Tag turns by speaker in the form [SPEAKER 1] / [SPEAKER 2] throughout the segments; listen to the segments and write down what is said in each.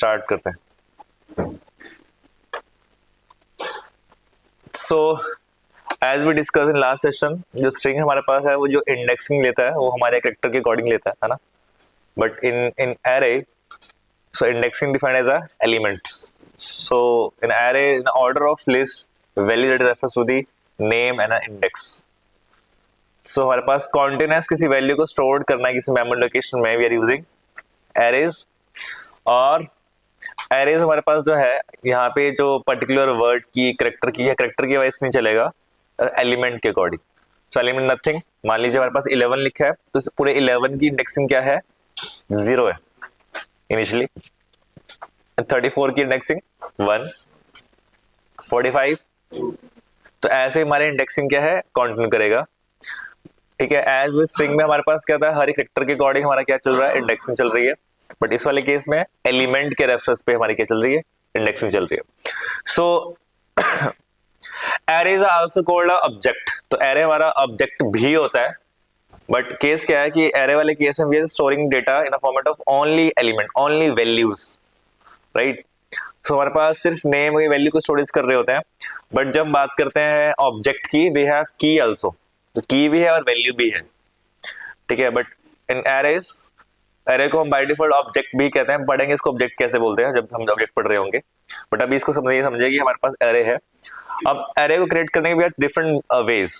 [SPEAKER 1] Start करते हैं। So as we discuss in last session, जो स्ट्रिंग हमारे पास है वो जो इंडेक्सिंग लेता है वो हमारे कैरेक्टर के अकॉर्डिंग लेता है ना। But in array, so indexing defined as a elements. So in array, in order of list, value that refers to the name and an index. So हमारे पास continuous किसी वैल्यू को स्टोर करना है किसी मेमोरी लोकेशन में, we are using arrays. और arrays हमारे पास जो है यहाँ पे जो पर्टिकुलर वर्ड की करेक्टर की या करेक्टर की वाइज नहीं चलेगा, एलिमेंट के अकॉर्डिंग। सो एलिमेंट नथिंग, मान लीजिए हमारे पास 11 लिखा है तो पूरे 11 की इंडेक्सिंग क्या है, 0 है इनिशियली। 34 की इंडेक्सिंग 1, 45, तो ऐसे हमारे इंडेक्सिंग क्या है, कंटिन्यू करेगा। ठीक है, एज विद स्ट्रिंग में हमारे पास क्या था, हर एक कैरेक्टर के अकॉर्डिंग हमारा क्या चल रहा है, इंडेक्सिंग चल रही है। बट इस वाले केस में एलिमेंट के रेफरेंस पे हमारी क्या चल रही है, इंडेक्सिंग चल रही है। So arrays are also called object, तो एरे हमारा ऑब्जेक्ट भी होता है। बट केस क्या है कि एरे वाले केस में we are storing data in a format of only element, only values, right. तो हमारे पास सिर्फ नेम और वैल्यू को स्टोरेज कर रहे होते हैं। बट जब बात करते हैं ऑब्जेक्ट की, वी हैव की आल्सो, तो की भी है और वैल्यू भी है। ठीक है, बट इन एरेज, एरे को हम बाय डिफॉल्ट ऑब्जेक्ट भी कहते हैं। पढ़ेंगे इसको ऑब्जेक्ट कैसे बोलते हैं जब हम ऑब्जेक्ट पढ़ रहे होंगे। बट अभी इसको समझिए कि हमारे पास एरे है। अब एरे को क्रिएट करने के भी different ways.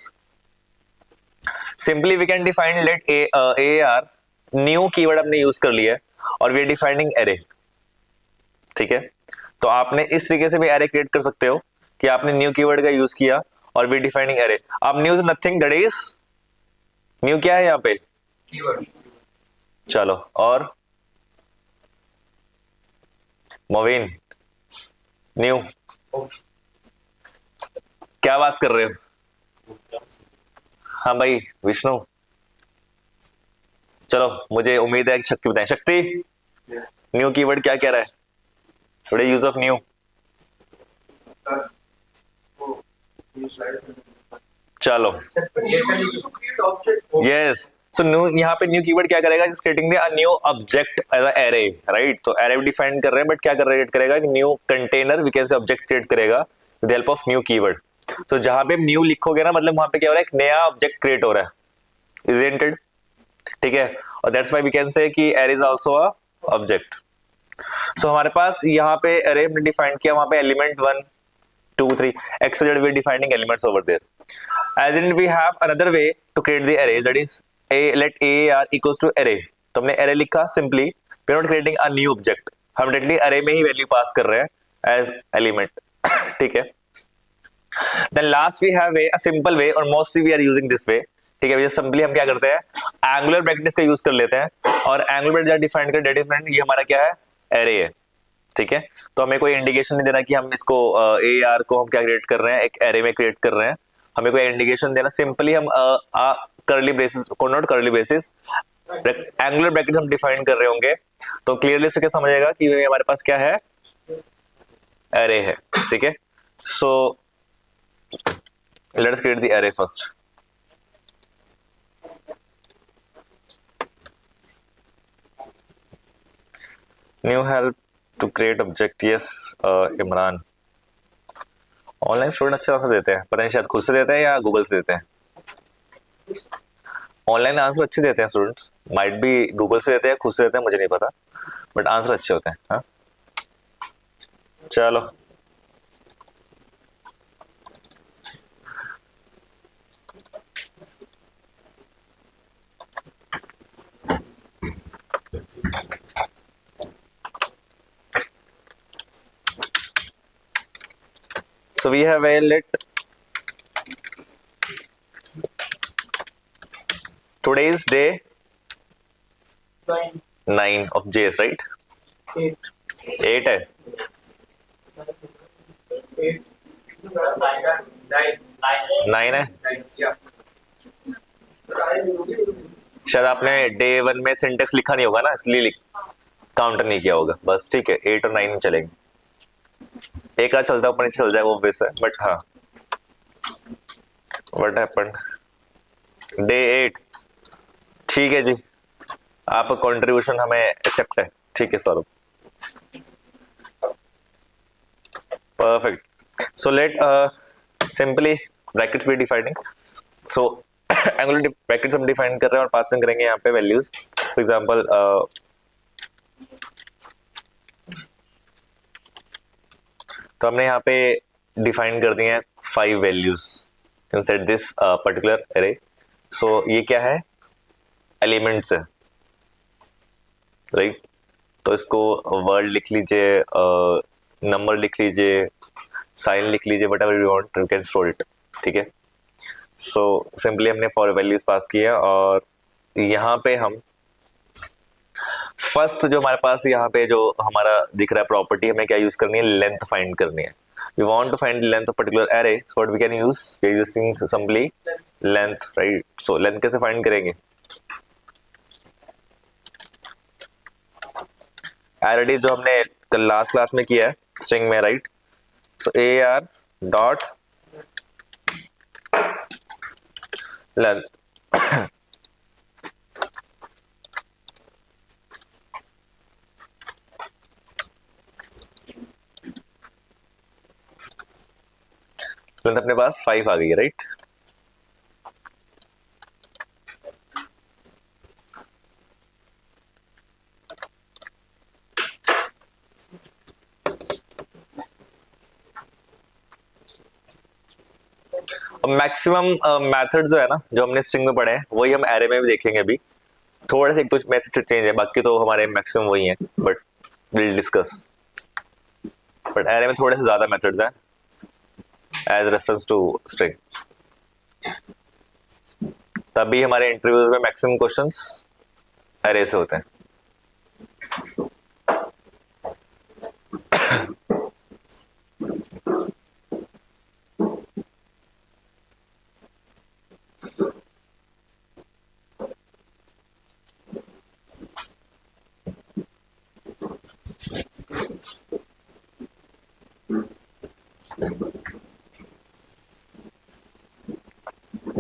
[SPEAKER 1] Simply we can define let A R, new keyword हमने यूज कर लिया है और वी आर डिफाइनिंग एरे। ठीक है, तो आपने इस तरीके से भी एरे क्रिएट कर सकते हो कि आपने न्यू कीवर्ड का यूज किया और वी डिफाइनिंग एरे। अब new is nothing, that is new क्या है यहाँ पे, कीवर्ड। चलो, और मोविन, न्यू क्या बात कर रहे हो? हाँ भाई विष्णु, चलो मुझे उम्मीद है कि शक्ति बताएं। शक्ति, न्यू कीवर्ड क्या कह रहा है, थोड़े यूज ऑफ न्यू। चलो, यस, सो न्यू, यहाँ पे न्यू कीवर्ड क्या करेगा, just creating the new object as a array, right. तो एरे डिफाइन कर रहे हैं, बट क्या क्रिएट करेगा, new container we can say object create करेगा with the help of new keyword. तो जहां पे न्यू लिखोगे ना, मतलब वहां पे क्या हो रहा है, एक नया ऑब्जेक्ट क्रिएट हो रहा है, इजंट इट। ठीक है, और that's why we can say कि array is also a object. So हमारे पास यहाँ पे एरे हमने डिफाइन किया, वहां पे element 1 2 3 x z, we are defining elements over there. As in we have another way to create the array, that is a, let a r equals to array। तो हमने array लिखा, simply we are not creating a new object, हम directly array में ही value pass कर रहे हैं as element। ठीक है, then last we have a simple way और mostly we are using this way। ठीक है, सिंपली हम क्या करते हैं, एंगुलर ब्रैकेट्स का यूज कर लेते हैं और एंगुलर ब्रैकेट डिफाइन कर डेटा डिफरेंट, ये हमारा क्या है, एरे है। ठीक है, तो हमें कोई इंडिकेशन नहीं देना कि हम इसको ए आर को हम क्या क्रिएट कर रहे हैं, एक एरे में क्रिएट कर रहे हैं, हमें कोई इंडिकेशन देना। सिंपली हम करली ब्रेसेस को, नॉट करली ब्रेसेस, एंगुलर ब्रैकेट्स हम डिफाइन कर रहे होंगे, तो क्लियरली उससे क्या समझेगा कि हमारे पास क्या है, एरे है। ठीक है, so let us create the array first. New help to create object, yes Imran. Online student अच्छा आंसर देते हैं, पता नहीं शायद खुद से देते हैं या गूगल से देते हैं। ऑनलाइन आंसर अच्छे देते हैं स्टूडेंट्स, माइट भी गूगल से देते हैं, खुद से देते हैं, मुझे नहीं पता, बट आंसर अच्छे होते हैं। हाँ चलो, so we have a let today's day 9 of JS, right? 8 है, 9 है। शायद आपने डे 1 में सिंटेक्स लिखा नहीं होगा ना, इसलिए काउंटर नहीं किया होगा बस। ठीक है, 8 और 9 चलेंगे, एक आध चलता ऊपर नीचे चल जाए वो बेस है, बट हाँ व्हाट हैपेंड, डे 8। ठीक है जी, आपका कंट्रीब्यूशन हमें एक्सेप्ट है। ठीक है Saurabh, Perfect. So let simply brackets be defining. So angular brackets हम डिफाइन कर रहे हैं और पासिंग करेंगे यहाँ पे वैल्यूज. फॉर एग्जांपल तो हमने यहाँ पे डिफाइन कर दिए हैं 5 values inside this particular array. So ये क्या है? एलिमेंट्स है, राइट. तो इसको वर्ड लिख लीजिए, नंबर लिख लीजिए, साइन लिख लीजिए, what ever you want you can store it. ठीक है. सो सिंपली हमने 4 वैल्यूज पास किया और यहाँ पे हम फर्स्ट जो हमारे पास यहाँ पे जो हमारा दिख रहा है प्रॉपर्टी, हमें क्या यूज करनी है? लेंथ फाइंड करनी है. We want to find length of particular array. So what we can use? We are using simply length, right. So length कैसे फाइंड करेंगे? ऑलरेडी जो हमने लास्ट क्लास में किया है स्ट्रिंग में, right. So AR dot length. Length अपने पास 5 आ गई है, राइट. मैक्सिमम मेथड जो है ना, जो हमने स्ट्रिंग में पढ़े हैं, वही हम एरे में भी देखेंगे. अभी थोड़े से एक तो मेथड चेंज है, बाकी तो हमारे मैक्सिमम वही हैं, but will discuss. But array में थोड़े से ज्यादा मेथड्स हैं एज रेफरेंस टू स्ट्रिंग. तभी हमारे इंटरव्यूज में मैक्सिमम क्वेश्चंस एरे से होते हैं.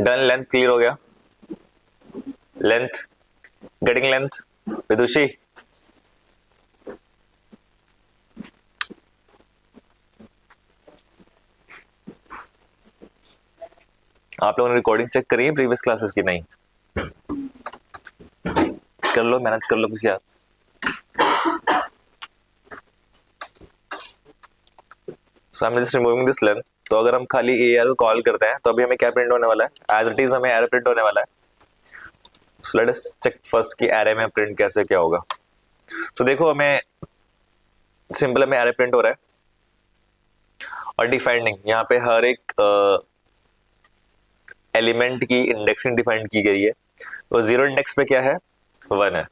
[SPEAKER 1] डन. लेंथ क्लियर हो गया. Length, getting length. विदुषी, आप लोगों ने रिकॉर्डिंग चेक करी है प्रीवियस क्लासेस की? नहीं कर लो, मेहनत कर लो कुछ यार. So I am just removing this length. तो अगर हम खाली AR को कॉल करते हैं तो अभी हमें क्या प्रिंट होने वाला है? एज इट इज हमें एरे प्रिंट होने वाला है. So let us check first कि एरे में प्रिंट कैसे क्या होगा. तो देखो, हमें सिंपल में एरे प्रिंट हो रहा है और डिफाइनिंग यहाँ पे हर एक एलिमेंट की इंडेक्सिंग डिफाइंड की गई है. तो 0 इंडेक्स पे क्या है? 1 है,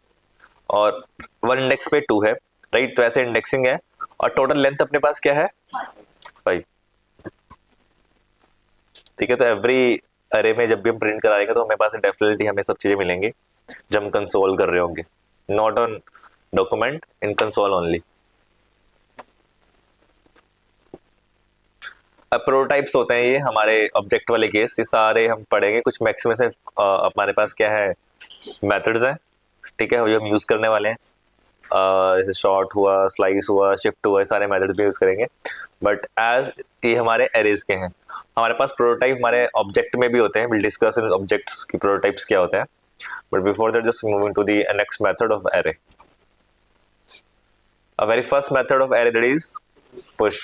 [SPEAKER 1] और 1 इंडेक्स पे 2 है, राइट. तो ऐसे इंडेक्सिंग है और टोटल लेंथ अपने पास क्या है? 5. ठीक है. तो एवरी अरे में जब भी हम प्रिंट कराएंगे तो हमें पास डेफिनेटली हमें सब चीजें मिलेंगी जब हम कंसोल कर रहे होंगे. Not on document, in console only. अब प्रोटोटाइप्स होते हैं ये हमारे ऑब्जेक्ट वाले केस, ये सारे हम पढ़ेंगे. कुछ मैक्सिमम से हमारे पास क्या है? मेथड्स हैं. ठीक है, ये हम यूज करने वाले हैं. जैसे शॉर्ट हुआ, स्लाइस हुआ, शिफ्ट हुआ, सारे मेथड्स भी यूज करेंगे. बट एज ये हमारे एरेज के हैं, हमारे पास प्रोटोटाइप हमारे ऑब्जेक्ट में भी होते हैं. विल डिस्कस इन ऑब्जेक्ट्स की प्रोटोटाइप्स क्या होते हैं. But before that just moving to the next method of array. A very first method of array, that is push.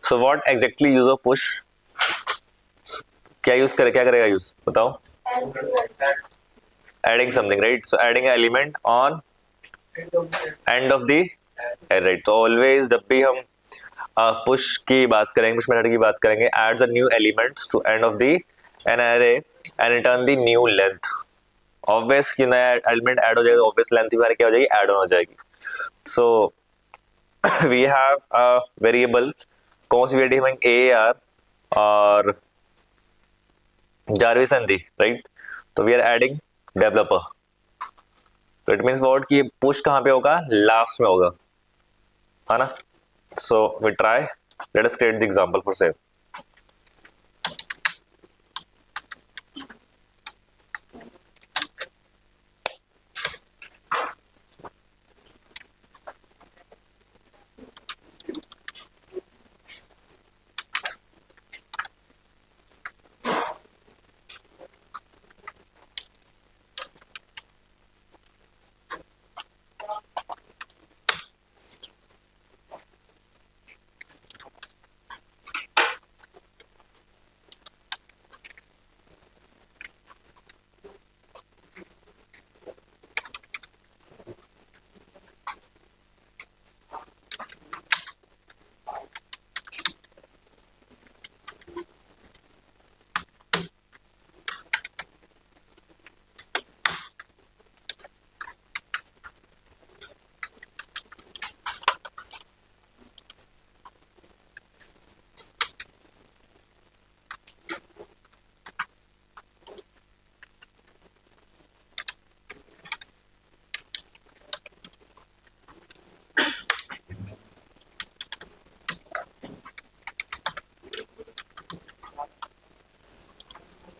[SPEAKER 1] So what exactly use of push? क्या use करे, क्या करेगा use, बताओ? Adding something, right. So adding element on end of the right. तो always जब भी हम push की बात करेंगे, पुश मेथड की बात करेंगे, adds a new elements to end of the an array and return the new length. Obvious कि नया एलिमेंट ऐड हो जाएगा, ऑब्वियस लेंथ भी हमारी क्या हो जाएगी? ऐड ऑन हो जाएगी. So we have a variable, कौन सी वेरिएबल? AR और जारविस एंड दी, राइट. तो वी आर एडिंग डेवलपर. तो इट मींस व्हाट कि पुश कहां पे होगा? लास्ट में होगा, है ना. So we try, let us create the example for save.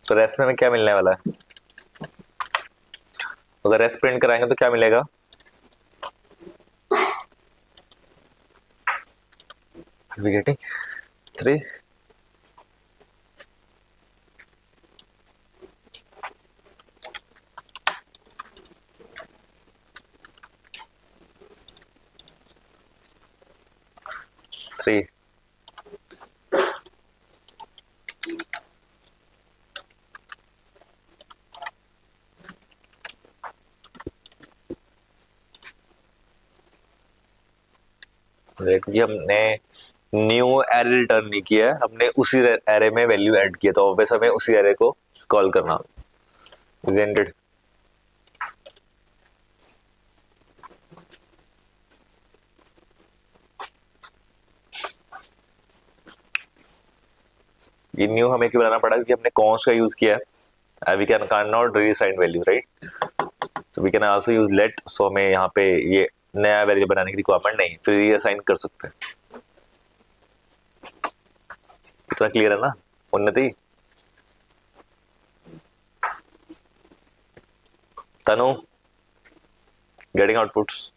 [SPEAKER 1] तो रेस्ट में हमें क्या मिलने वाला है? अगर रेस्ट प्रिंट कराएंगे तो क्या मिलेगा? We getting 3। थ्री। देखिए हमने न्यू एरे रिटर्न नहीं किया है, हमने उसी एरे में वैल्यू ऐड किया, तो ऑब्वियस हमें उसी एरे को कॉल करना, isn't it? ये न्यू हमें क्यों बनाना पड़ा? क्योंकि हमने कॉन्स्ट का यूज किया है, we can not reassign value, right? So we can also use let, so हमें यहाँ पे ये नया वेरिएबल बनाने की रिक्वायरमेंट नहीं, फिर रीअसाइन कर सकते हैं। इतना क्लियर है ना उन्नति? तनु, गेटिंग आउटपुट्स?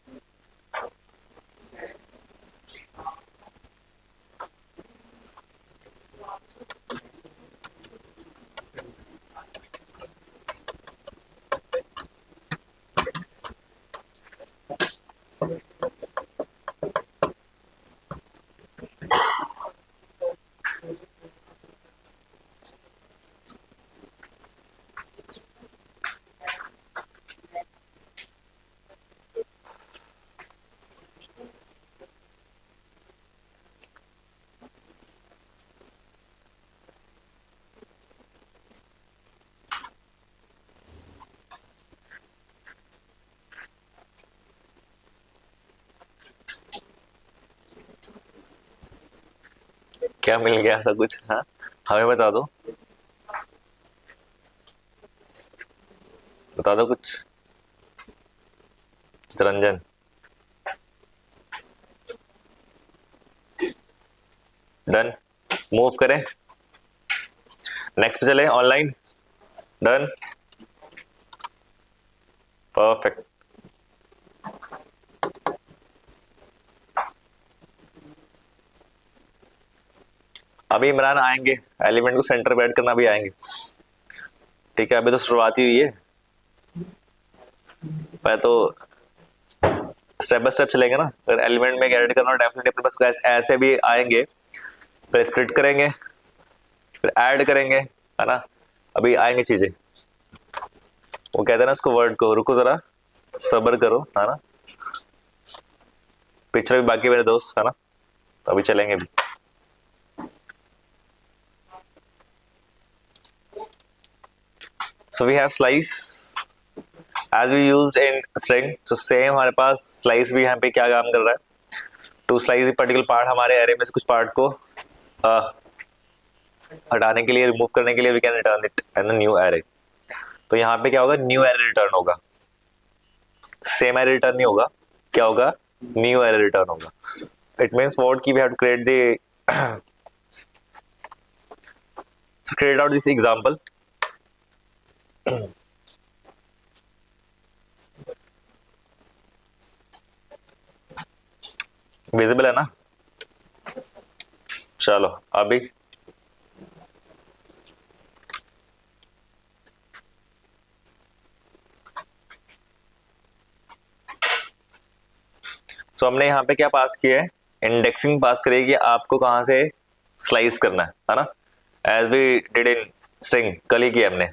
[SPEAKER 1] क्या मिल गया ऐसा कुछ? हाँ, हमें बता दो, बता दो कुछ। चितरंजन, डन। मूव करें, नेक्स्ट पे चले, ऑनलाइन। Done, perfect. अभी इमरान आएंगे, एलिमेंट को सेंटर पे ऐड करना भी आएंगे, ठीक है? अभी तो शुरुआत ही हुई है, पहले तो स्टेप बाय स्टेप चलेंगे ना। अगर एलिमेंट में ऐड करना डेफिनेटली अपने पास ऐसे भी आएंगे, फिर स्प्लिट करेंगे, फिर ऐड करेंगे, है ना? अभी आएंगे चीजें। वो कहते हैं ना उसको, वर्ड को रुको जरा, सब्र करो, है ना? पिक्चर भी बाकी मेरे दोस्त, है ना? तो अभी चलेंगे भी। So we have slice as we used in string, तो सेम हमारे पास स्लाइस भी यहाँ पे क्या काम कर रहा है? टू स्लाइस पर्टिकुलर पार्ट, हमारे एरे में से कुछ पार्ट को हटाने के लिए, रिमूव करने के लिए we can return it an new array. तो यहाँ पे क्या होगा? न्यू एरे रिटर्न होगा, सेम एरे रिटर्न नहीं होगा। क्या होगा? न्यू एरे रिटर्न होगा। इट मींस व्हाट की we have to create the so create out this example। Visible है ना? चलो अभी तो हमने यहाँ पे क्या पास किया है? इंडेक्सिंग पास करेगी, आपको कहां से स्लाइस करना है ना? As we did in string, कल ही किया हमने।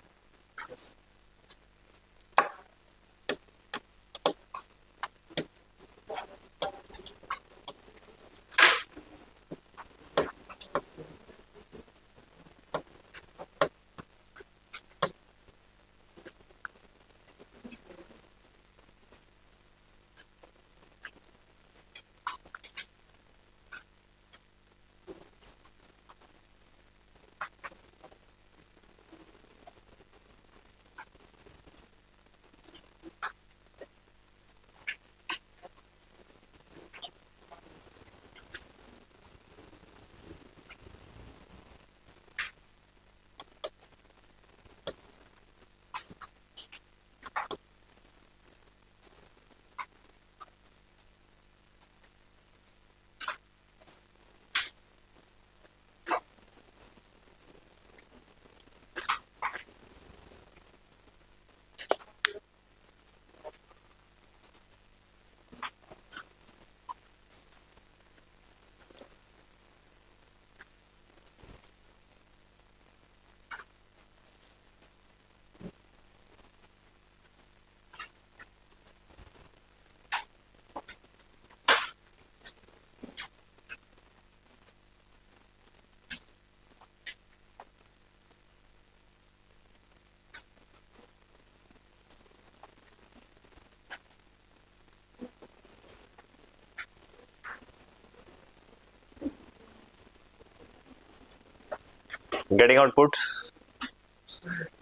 [SPEAKER 1] गेटिंग आउटपुट,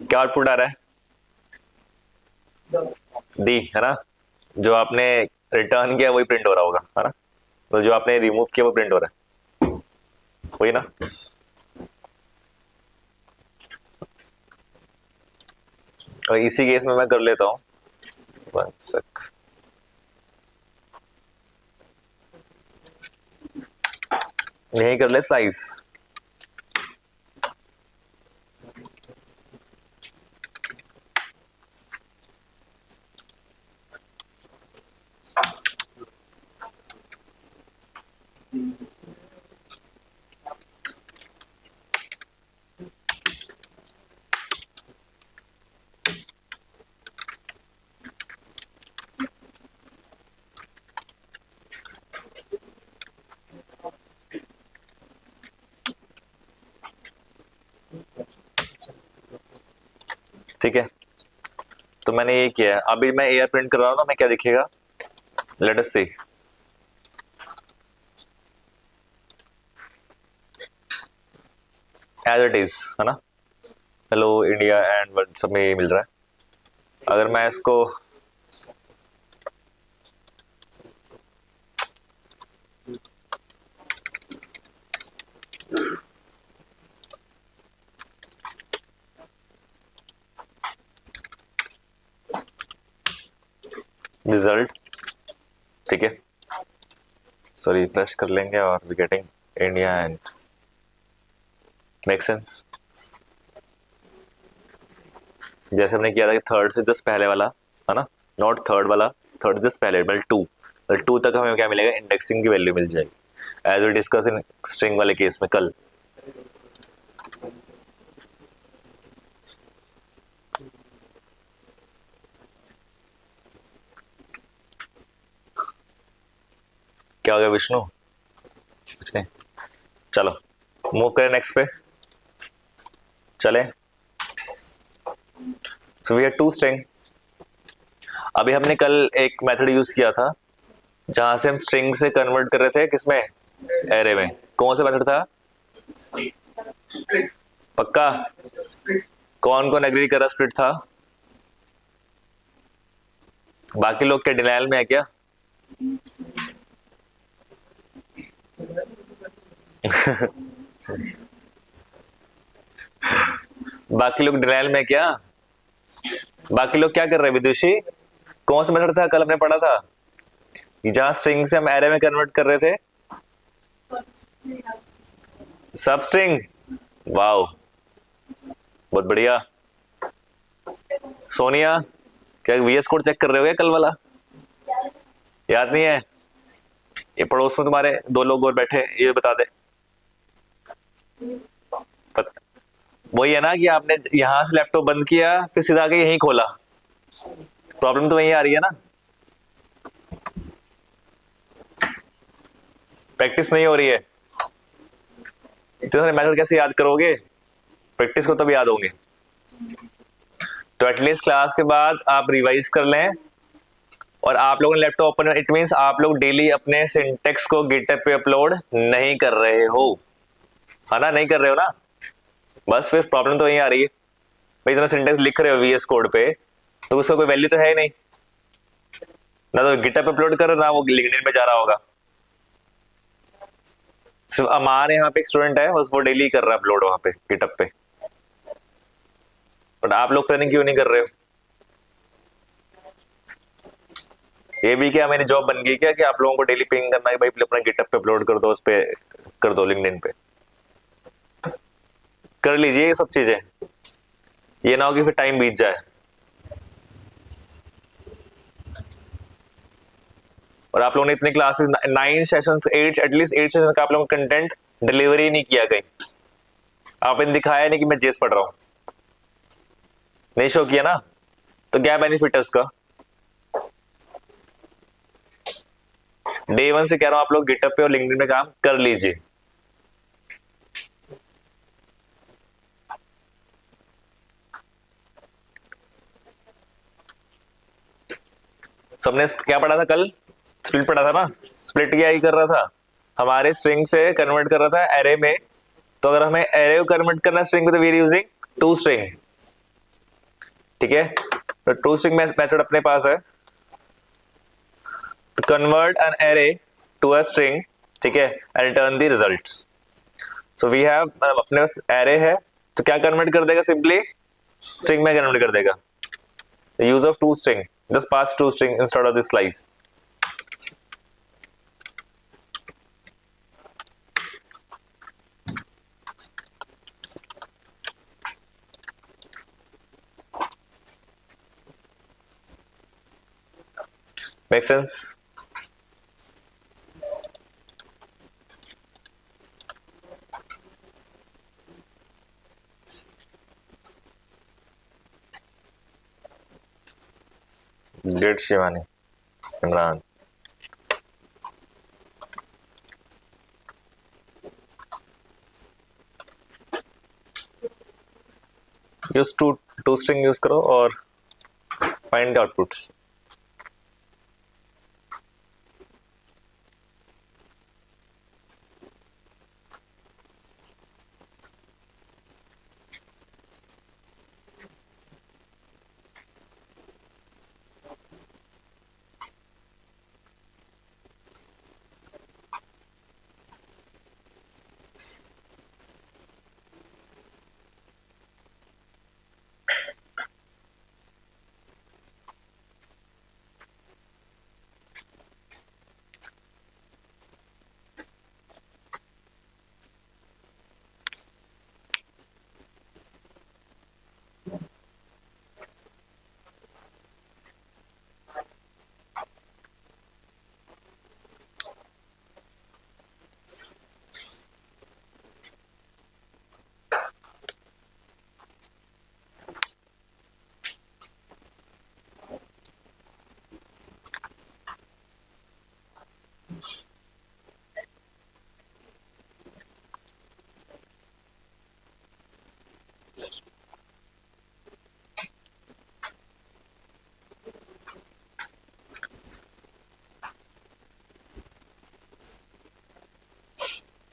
[SPEAKER 1] क्या आउटपुट आ रहा है? दी, है ना? जो आपने रिटर्न किया वही प्रिंट हो रहा होगा, है ना? तो जो आपने रिमूव किया वो प्रिंट हो रहा है, वही ना? और इसी केस में मैं कर लेता हूं, वन सेक, यही कर ले स्लाइस। ठीक है, तो मैंने ये किया है। अभी मैं एयर प्रिंट कर रहा हूँ ना, मैं क्या दिखेगा, let us see. As it is, है ना? हेलो इंडिया एंड वर्ल्ड, सब में ये मिल रहा है। अगर मैं इसको रिजल्ट, ठीक है, सो रिफ्रेश कर लेंगे और we getting India and make sense. जैसे हमने किया था कि थर्ड से जस्ट पहले वाला, है ना? नॉट थर्ड वाला, थर्ड जस्ट पहले, बल टू तक हमें क्या मिलेगा, इंडेक्सिंग की वैल्यू मिल जाएगी, as we discuss in string वाले केस में कल। क्या हो गया विष्णु? कुछ नहीं, चलो मूव करें नेक्स्ट पे, चले। So we have to string. अभी हमने कल एक मेथड यूज किया था जहां से हम स्ट्रिंग से कन्वर्ट कर रहे थे, किसमें, एरे में। कौन सा मेथड था? पक्का? कौन कौन एग्री कर रहा स्प्लिट था? बाकी लोग क्या डिनायल में है क्या? बाकी लोग डिनायल में है क्या? बाकी लोग क्या कर रहे हैं विदुषी? कौन सा मेथड था कल हमने पढ़ा था जहां स्ट्रिंग से हम एरे में कन्वर्ट कर रहे थे? सब स्ट्रिंग, वाओ, बहुत बढ़िया। सोनिया, क्या वीएस कोड चेक कर रहे हो क्या कल वाला? याद नहीं है? ये पड़ोस में तुम्हारे दो लोग और बैठे, ये बता दे। वही है ना कि आपने यहां से लैपटॉप बंद किया फिर सीधा आके यहीं खोला, प्रॉब्लम तो वहीं आ रही है ना? प्रैक्टिस नहीं हो रही है, इतने सारे मेथड कैसे याद करोगे? प्रैक्टिस को तब याद होंगे। तो एटलीस्ट क्लास के बाद आप रिवाइज कर लें, और आप लोगों ने लैपटॉप ओपन, इट मींस आप लोग डेली अपने सिंटेक्स को गिटहब पे अपलोड नहीं कर रहे हो, है ना? नहीं कर रहे हो ना? बस फिर प्रॉब्लम तो वहीं आ रही है। भाई इतना सिंटेक्स लिख रहे हो वीएस कोड पे, तो उसका कोई वैल्यू तो है ही नहीं, ना तो गिटहब पे अपलोड कर, ना वो लिंक्डइन पे जा रहा होगा। सिर्फ अमान यहाँ पे एक स्टूडेंट है, बस वो डेली कर रहा है अपलोड वहां पे गिटहब पे, बट आप लोग प्लानिंग क्यों नहीं कर रहे हो? ये भी क्या मेरी जॉब बन गई क्या कि आप लोगों को डेली पिंग करना है, भाई अपना गिटहब पे अपलोड कर दो, उस पे कर दो, लिंक्डइन पे कर लीजिए ये सब चीजें, ये ना हो कि फिर टाइम बीत जाए। और आप लोगों ने इतने क्लासेस, 9 सेशंस, 8, एटलीस्ट 8 सेशन का आप लोगों ने कंटेंट डिलीवरी नहीं किया कहीं, आपने दिखाया नहीं कि मैं जेस पढ़ रहा हूं, नहीं शो किया ना? तो क्या बेनिफिट है उसका? डे वन से कह रहा हूं आप लोग गिटहब पे और लिंक्डइन में काम कर लीजिए। सबने क्या पढ़ा था कल? स्प्लिट पढ़ा था ना? स्प्लिट क्या ही कर रहा था, हमारे स्ट्रिंग से कन्वर्ट कर रहा था एरे में, तो अगर हमें एरे को कन्वर्ट करना स्ट्रिंग में तो we are using to string, ठीक है। तो टू स्ट्रिंग मेथड अपने पास है, to convert an array to a string, ठीक है, and return the results. So we have अपने पास array है तो क्या कन्वर्ट कर देगा, सिंपली स्ट्रिंग में कन्वर्ट कर देगा। The use of two string, just pass two string instead of this slice. Make sense? Great Shivani, Imran. Use to string use करो और फाइंड आउटपुट्स।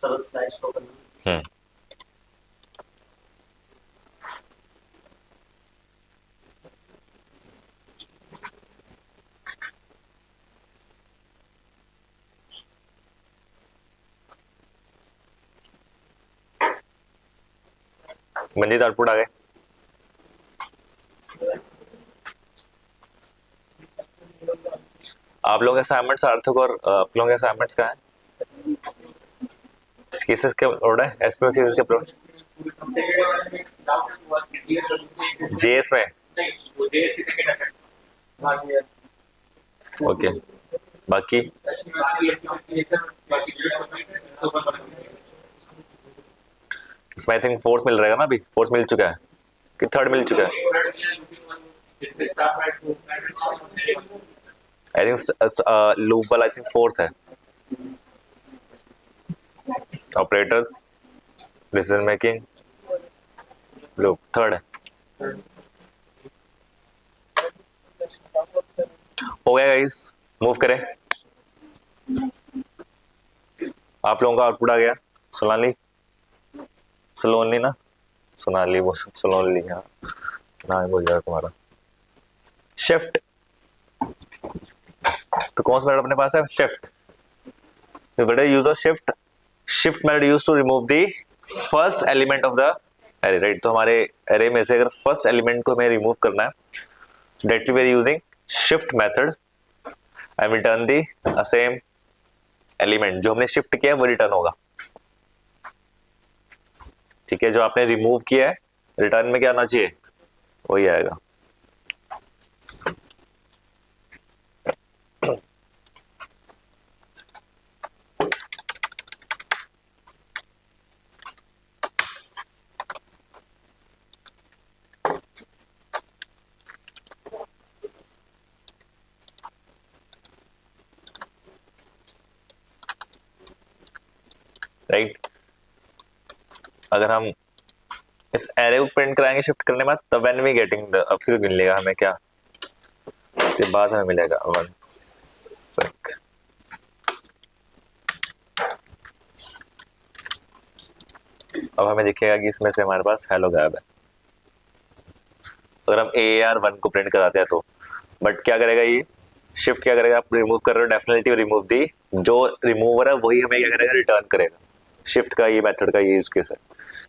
[SPEAKER 2] चलो स्लाइड शो करना।
[SPEAKER 1] मंजीत आउटपुट आ गए। आप लोग असाइनमेंट सार्थक और आप लोगों के असाइनमेंट्स का है केसेस के ऑर्डर है, एसपीएम सीएसएस के प्रोड जेएस में, ओके। बाकी इसमें आई थिंक फोर्थ मिल रहेगा ना, अभी फोर्थ मिल चुका है कि थर्ड मिल चुका है? आई थिंक लूप वाला आई थिंक फोर्थ है। Operators, decision making, loop third है। हो गया गाइस, मूव करें। आप लोगों का आउटपुट आ गया। सोनाली, सोलोनली ना, सोनाली वो सोलोनली, हाँ ना बोल जाएगा तुम्हारा। शिफ्ट, तो कौन सा मेथड अपने पास है? Shift. Use of shift, shift method use to remove the first element of the array, right. तो हमारे अरे में से अगर फर्स्ट एलिमेंट को हमें रिमूव करना है, that we are using shift method and return the same element. जो हमने शिफ्ट किया है वो रिटर्न होगा, ठीक है। जो आपने रिमूव किया है रिटर्न में क्या आना चाहिए, वही आएगा। राइट, अगर हम इस एरे को प्रिंट कराएंगे शिफ्ट करने बाद, तब व्हेन वी गेटिंग द, अब फिर मिलेगा हमें क्या, उसके बाद हमें मिलेगा वन सेक। अब हमें दिखेगा कि इसमें से हमारे पास हेलो गायब है अगर हम AAR1 को प्रिंट कराते हैं तो। बट क्या करेगा ये शिफ्ट, क्या करेगा, आप रिमूव कर रहे हो, डेफिनेटली रिमूव दी, जो रिमूवर है वही हमें क्या करेगा, रिटर्न करेगा। शिफ्ट का ये मेथड का ये यूज केस है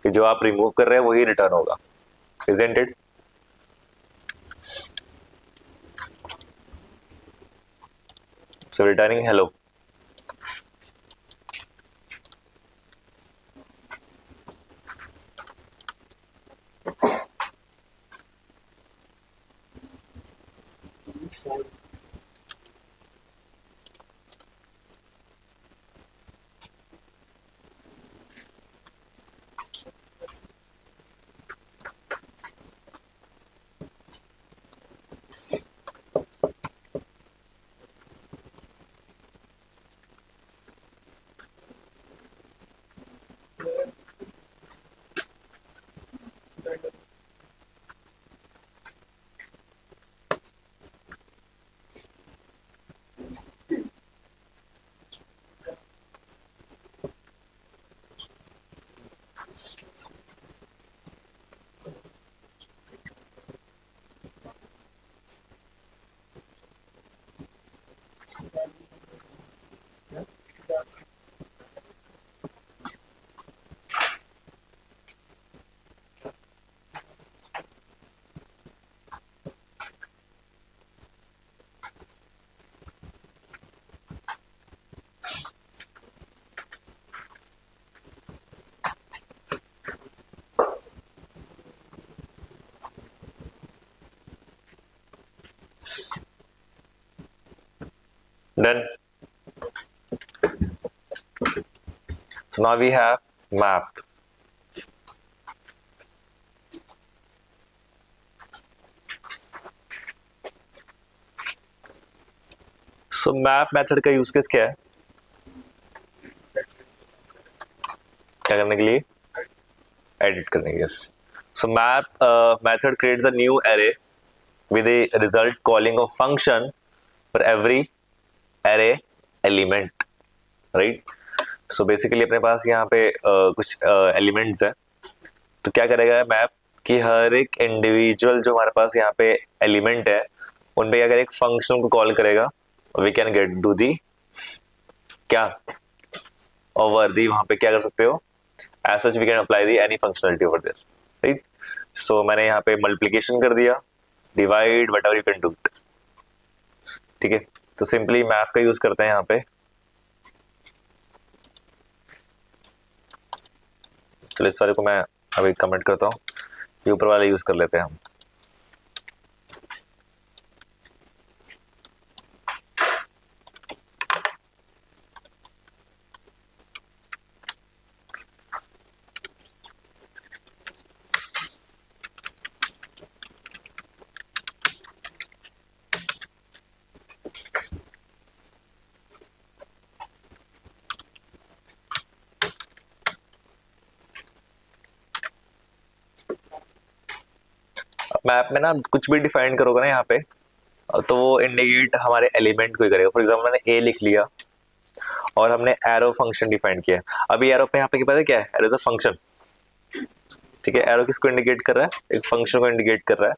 [SPEAKER 1] कि जो आप रिमूव कर रहे हैं वही रिटर्न होगा, isn't it? So returning hello. Done. So now we have map. So map method का यूज केस क्या है, क्या करने के लिए, एडिट करने के लिए। So map method creates a new array with a result calling of function for every array element, right? So basically अपने पास यहाँ पे कुछ एलिमेंट्स है, तो क्या करेगा मैप कि हर एक इंडिविजुअल जो हमारे पास यहाँ पे एलिमेंट है उन पे क्या करेगा, एक फंक्शन को कॉल करेगा, we can get do the क्या ओवर दी, वहां पे क्या कर सकते हो, as such we can apply the any functionality over there, right? So मैंने यहाँ पे मल्टीप्लिकेशन कर दिया, divide, whatever you can do, ठीक है? तो सिंपली मैप का यूज करते हैं यहाँ पे। चलो इस वाले को मैं अभी कमेंट करता हूँ, ये ऊपर वाला यूज कर लेते हैं हम। मैप में ना कुछ भी डिफाइन करोगे ना यहाँ पे, तो वो इंडिकेट हमारे एलिमेंट को ही करेगा। फॉर एग्जाम्पल मैंने ए लिख लिया और हमने एरो फंक्शन डिफाइन किया। अभी एरो पे यहाँ पे पता है क्या है, एरो इज अ फंक्शन, ठीक है? एरो किसको इंडिकेट कर रहा है, एक फंक्शन को इंडिकेट कर रहा है।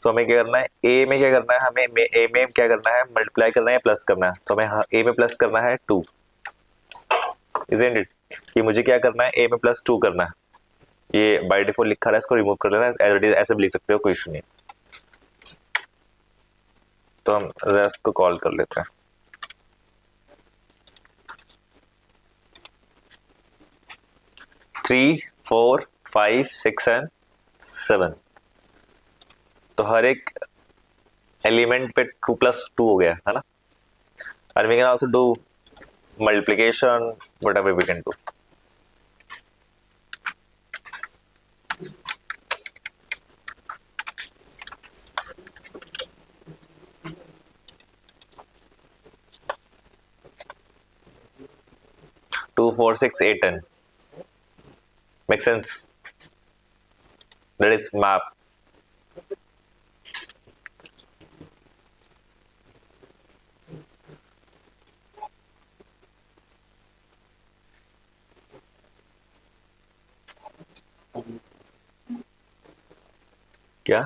[SPEAKER 1] तो हमें क्या करना है, ए में क्या करना है, हमें ए में क्या करना है, मल्टीप्लाई करना है, प्लस करना है। तो हमें ए में प्लस करना है 2, इजंट इट? कि मुझे क्या करना है, ए में प्लस 2 करना है। ये बाय डिफॉल्ट लिखा रहा है, इसको रिमूव कर लेना, एज इट इज ऐसे भी लिख सकते हो, कोई इशू नहीं। तो हम रेस्ट को कॉल कर लेते हैं। थ्री, 4, 5, 6 एंड 7, तो हर एक एलिमेंट पे 2+2 हो गया है ना। and we can also do multiplication, whatever we can do. Two, 4, 6, 8, 10. Make sense? That is map. क्या?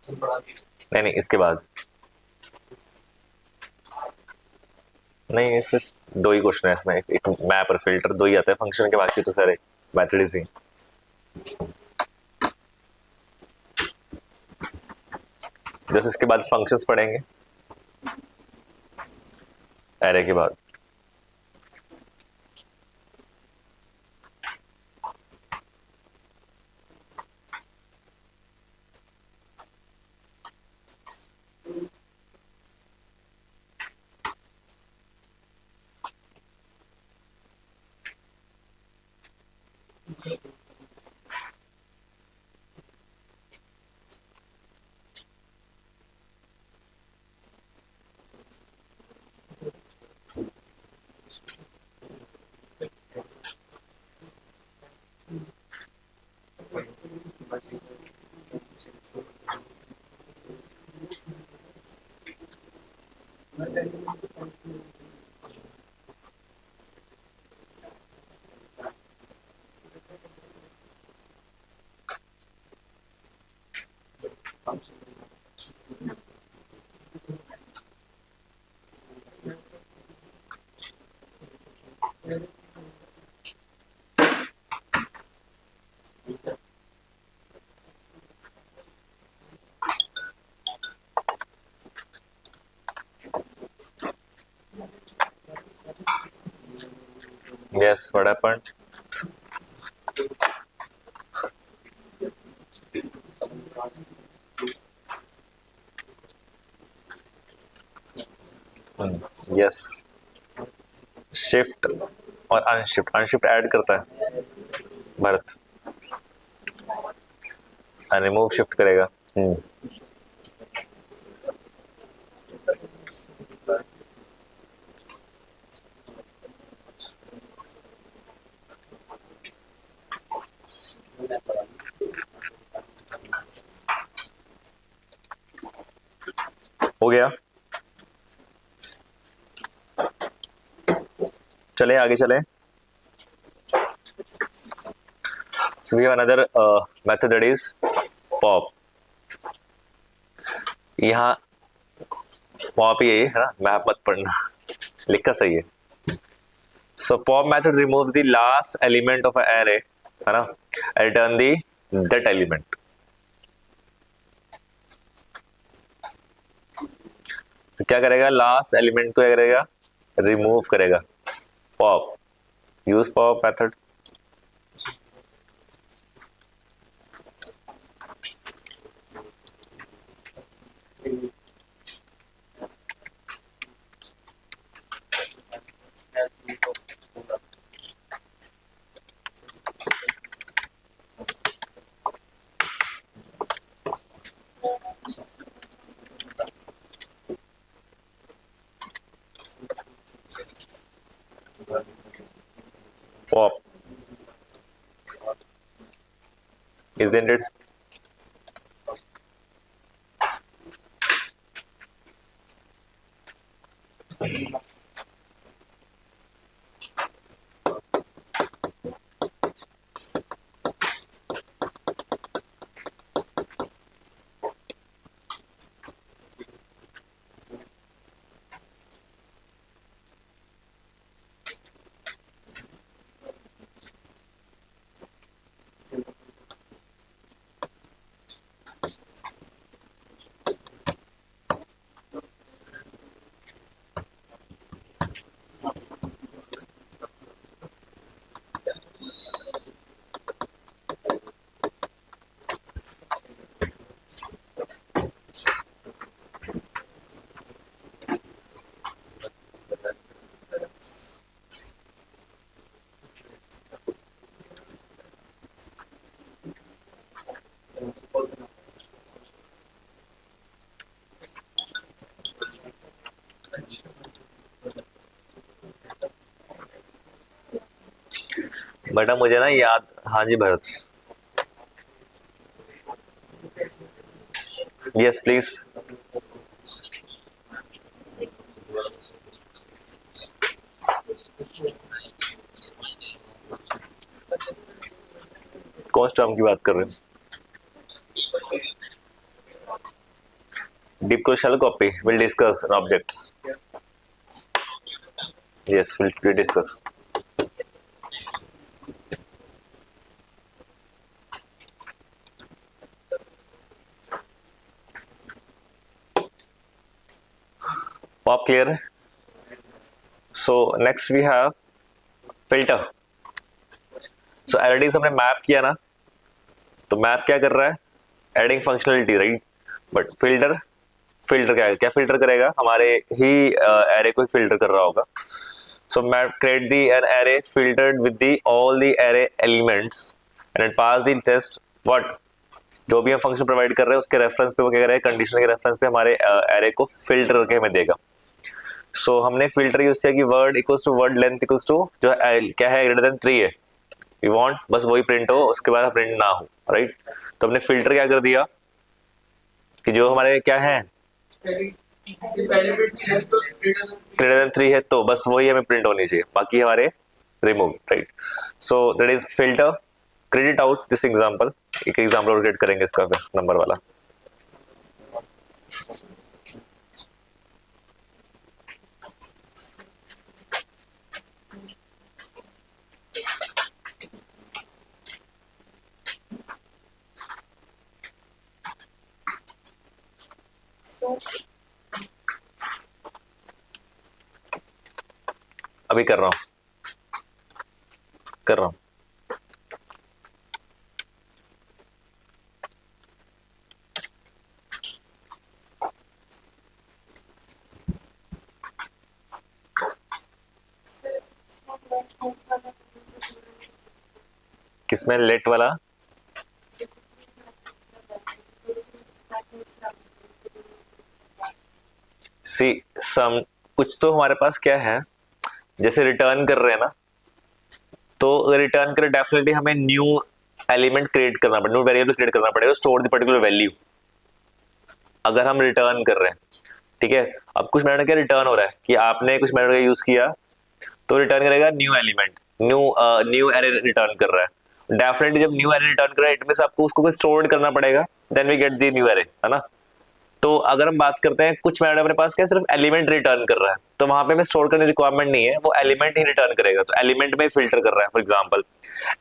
[SPEAKER 2] बढ़ा दी।
[SPEAKER 1] नहीं नहीं, इसके बाद नहीं, इससे दो ही क्वेश्चन है इसमें, एक मैप और फिल्टर, दो ही आते हैं फंक्शन के, बाकी तो सारे मैथड ही। जैसे इसके बाद फंक्शंस पढ़ेंगे एरे के बाद। Yes, what happened? Yes, shift और अनशिफ्ट, अनशिफ्ट ऐड करता है भरत, रिमूव शिफ्ट करेगा। हो गया, चले आगे चले। So we have another method, that is pop. यहाँ पॉप ही है ना, मैप मत पढ़ना, लिखा सही है। So pop method removes the last element of an array, है ना, return the that element. तो क्या करेगा, लास्ट एलिमेंट को क्या करेगा, रिमूव करेगा। Pop, use pop method. Pop, isn't it? बेटा मुझे ना याद, हाँ जी भरत, यस प्लीज। कौन सी टर्म की बात कर रहे हैं? deep code shallow copy we'll discuss in objects. Yes, we'll discuss. Pop clear. So next we have filter. So already हमने मैप किया ना, तो मैप क्या कर रहा है, adding functionality, right. But filter, filter क्या है, क्या फिल्टर करेगा, हमारे ही एरे को फिल्टर कर रहा होगा. So map create the an array filtered with the all the array elements and it pass the test what, जो भी हम फंक्शन प्रोवाइड कर रहे हैं उसके रेफरेंस पे वो क्या करेगा, कंडीशन के रेफरेंस पे हमारे एरे को फिल्टर करके हमें देगा. सो हमने फिल्टर यूज किया कि word equals to word length equals to जो क्या है ग्रेटर देन 3 है, वी वांट बस वही प्रिंट हो, उसके बाद प्रिंट ना हो, राइट. तो हमने फिल्टर क्या कर दिया कि जो हमारे क्या है ग्रेटर देन 3 है तो बस वही हमें प्रिंट होनी चाहिए, बाकी हमारे remove, right. So that is filter. Credit out this example, एक एग्जांपल और क्रिएट करेंगे इसका फिर नंबर वाला. अभी कर रहा हूं. किसमें लेट वाला, सी सम कुछ तो हमारे पास क्या है, जैसे रिटर्न कर रहे हैं ना, तो अगर रिटर्न करें डेफिनेटली हमें न्यू एलिमेंट क्रिएट करना पड़ेगा, न्यू वेरिएबल क्रिएट करना पड़ेगा, स्टोर द पर्टिकुलर वैल्यू. अगर हम रिटर्न कर रहे हैं, ठीक है, अब कुछ मेथड क्या रिटर्न हो रहा है कि आपने कुछ मेथड का यूज किया तो रिटर्न करेगा new element, new array return कर रहा है. डेफिनेटली जब न्यू एरे रिटर्न कर रहा है इट मींस आपको उसको स्टोर करना पड़ेगा, then we get the new array, है ना. तो अगर हम बात करते हैं कुछ मेथड अपने पास क्या सिर्फ एलिमेंट रिटर्न कर रहा है, तो वहां पे हमें स्टोर करने की रिक्वायरमेंट नहीं है, वो एलिमेंट ही रिटर्न करेगा. तो एलिमेंट में ही फिल्टर कर रहा है, फॉर एग्जांपल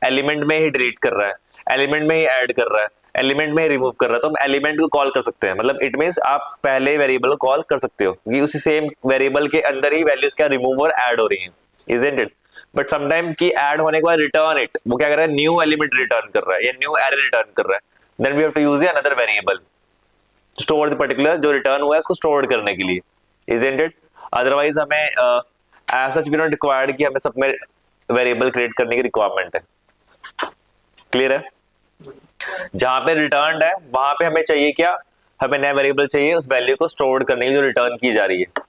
[SPEAKER 1] एलिमेंट में ही डिलीट कर रहा है, एलिमेंट में ही ऐड कर रहा है, एलिमेंट में ही रिमूव कर रहा है, तो हम एलिमेंट को कॉल कर सकते हैं. मतलब इट मींस आप पहले वेरिएबल को कॉल कर सकते हो कि उसी सेम वेरिएबल के अंदर ही वैल्यूज क्या रिमूव और ऐड हो रही हैं, इजंट इट. बट समटाइम की ऐड होने के बाद रिटर्न इट, वो क्या कर रहा है, न्यू एलिमेंट रिटर्न कर रहा है या न्यू एरे रिटर्न कर रहा है, then we have to use another variable store the particular जो रिटर्न हुआ है उसको स्टोर करने के लिए, इजंट इट. अदरवाइज हमें as such we not required कि हमें सब में वेरिएबल क्रिएट करने की रिक्वायरमेंट है. क्लियर है. जहां पे रिटर्न है वहां पे हमें चाहिए क्या, हमें नया वेरिएबल चाहिए उस वैल्यू को स्टोर करने के लिए जो रिटर्न की जा रही है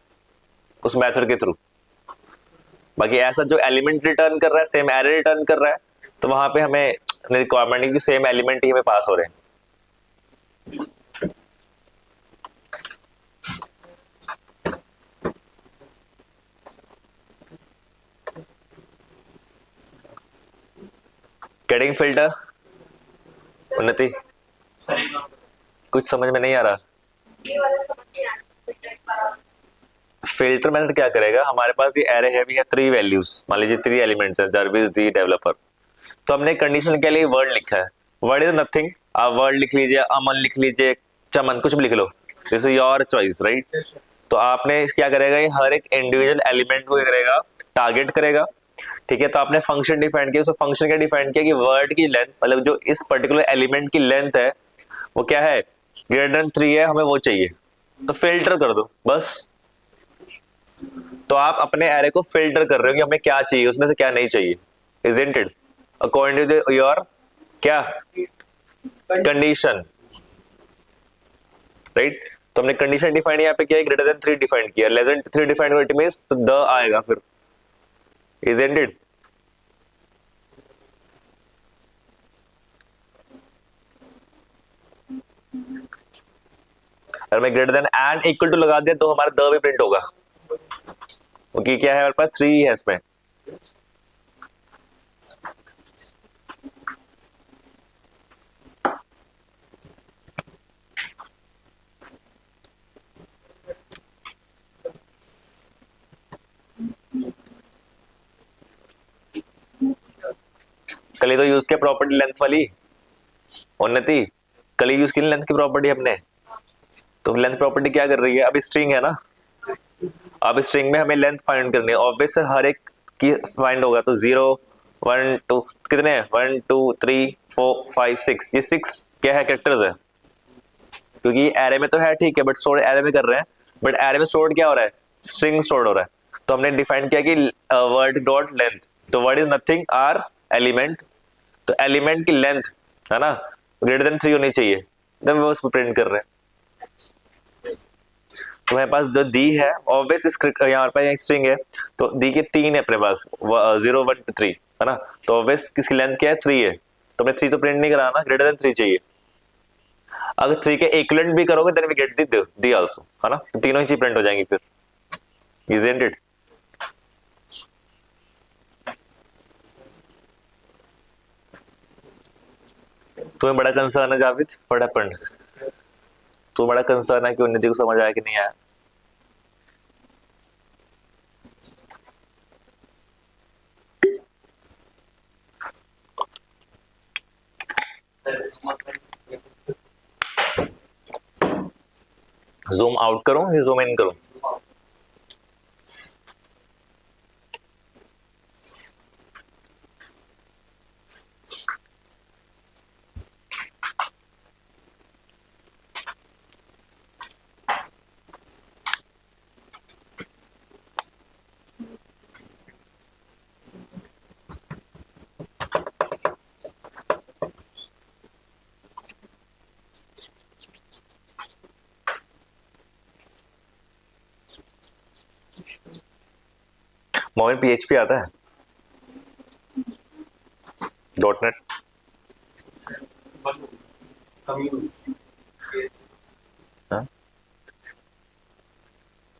[SPEAKER 1] उस मेथड के थ्रू. बाकी ऐसा जो एलिमेंट रिटर्न कर रहा है, सेम एरे रिटर्न कर रहा है, तो वहां पे हमें रिक्वायरमेंट है कि सेम एलिमेंट ही हमें पास हो रहे हैं. Getting filter. उन्नति कुछ समझ में नहीं आ रहा. फिल्टर मेथड क्या करेगा, हमारे पास ये एरे है, भी है 3 वैल्यूज, मान लीजिए 3 एलिमेंट्स हैं, जर्विस दी डेवलपर. तो हमने कंडीशन के लिए वर्ड लिखा है, वर्ड इज नथिंग, आप वर्ड लिख लीजिए, अमन लिख लीजिए, चमन कुछ भी लिख लो, this is your choice, right. तो आपने क्या करेगा, ये हर एक इंडिविजुअल एलिमेंट को क्या करेगा, टारगेट करेगा, ठीक है. तो आपने फंक्शन डिफाइन किया, फंक्शन क्या डिफाइन किया कि वर्ड की लेंथ, मतलब जो इस पर्टिकुलर एलिमेंट की लेंथ है वो क्या है, ग्रेटर देन 3 है, हमें वो चाहिए, तो फिल्टर कर दो बस. तो आप अपने एरे को फिल्टर कर रहे हो कि हमें क्या चाहिए, उसमें से क्या नहीं चाहिए, isn't it, according to your क्या कंडीशन, राइट. तो हमने कंडीशन डिफाइन यहाँ पे किया है, ग्रेटर देन 3 डिफाइन किया, लेस देन 3 डिफाइन हुआ, इट मींस तो द आएगा फिर, isn't it. अगर मैं greater than and equal to लगा दिया तो हमारा द भी प्रिंट होगा, क्योंकि क्या है हमारे पास 3 है इसमें. कल ही तो यूज किया प्रॉपर्टी लेंथ वाली उन्नति, कल ही यूज की लेंथ की प्रॉपर्टी हमने। तो लेंथ प्रॉपर्टी क्या कर रही है, अभी स्ट्रिंग है ना, अब स्ट्रिंग में हमें लेंथ फाइंड करनी है, ऑब्वियस हर एक की फाइंड होगा, तो 0 1 2 कितने हैं, 1 2 3 4 5 6, ये 6 क्या है, कैरेक्टर्स है, क्योंकि एरे में तो है ठीक है, बट स्टोर एरे में कर रहे हैं, बट एरे में स्टोर्ड क्या हो रहा है, स्ट्रिंग स्टोर्ड हो रहा है। तो हमने डिफाइन किया कि वर्ड डॉट लेंथ, तो word is nothing are element, तो एलिमेंट की लेंथ है ना ग्रेटर देन 3 होनी चाहिए, तब वो उसको प्रिंट कर रहे हैं। तो मेरे पास जो दी है ऑब्वियस, यहाँ पर स्ट्रिंग है, तो दी के 3 है अपने पास, 0 1 2 3 है ना, तो ऑब्वियस किसकी लेंथ क्या है, 3 है, तो हमें 3 तो प्रिंट नहीं कराना, ग्रेटर देन 3 चाहिए। अगर 3 के इक्विवेलेंट भी करोगे then we get the also, है ना, तो तीनों ही चीज प्रिंट हो जाएंगी फिर, इजंट इट। तुम्हें बड़ा कंसर्न है जावेद, व्हाट हैपेंड, तो बड़ा कंसर्न है कि उन्नति को समझ आया कि नहीं आया। जूम आउट करूं या जूम इन करूं, मोहन पीएचपी आता है, डॉट नेट,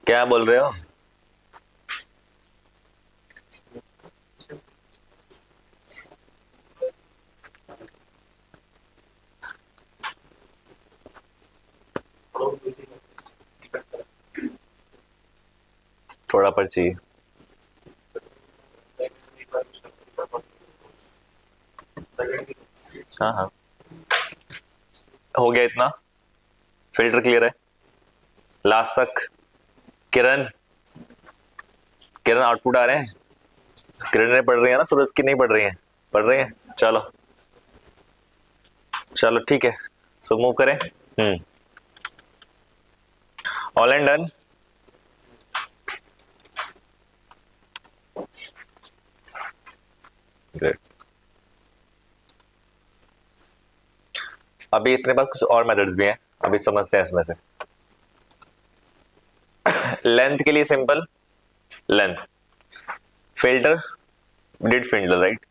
[SPEAKER 1] क्या बोल रहे हो, थोड़ा पर चाहिए। हाँ हाँ हो गया इतना, फिल्टर क्लियर है लास्ट तक। किरण, किरण आउटपुट आ रहे हैं, किरण ने पढ़ रही है ना, सूरज की नहीं पढ़ रही है, पढ़ रही है, चलो चलो ठीक है, सो मूव करें। All and done, great. अभी अपने पास कुछ और मेथड्स भी हैं, अभी समझते हैं इसमें से। लेंथ के लिए simple length, filter did filter right,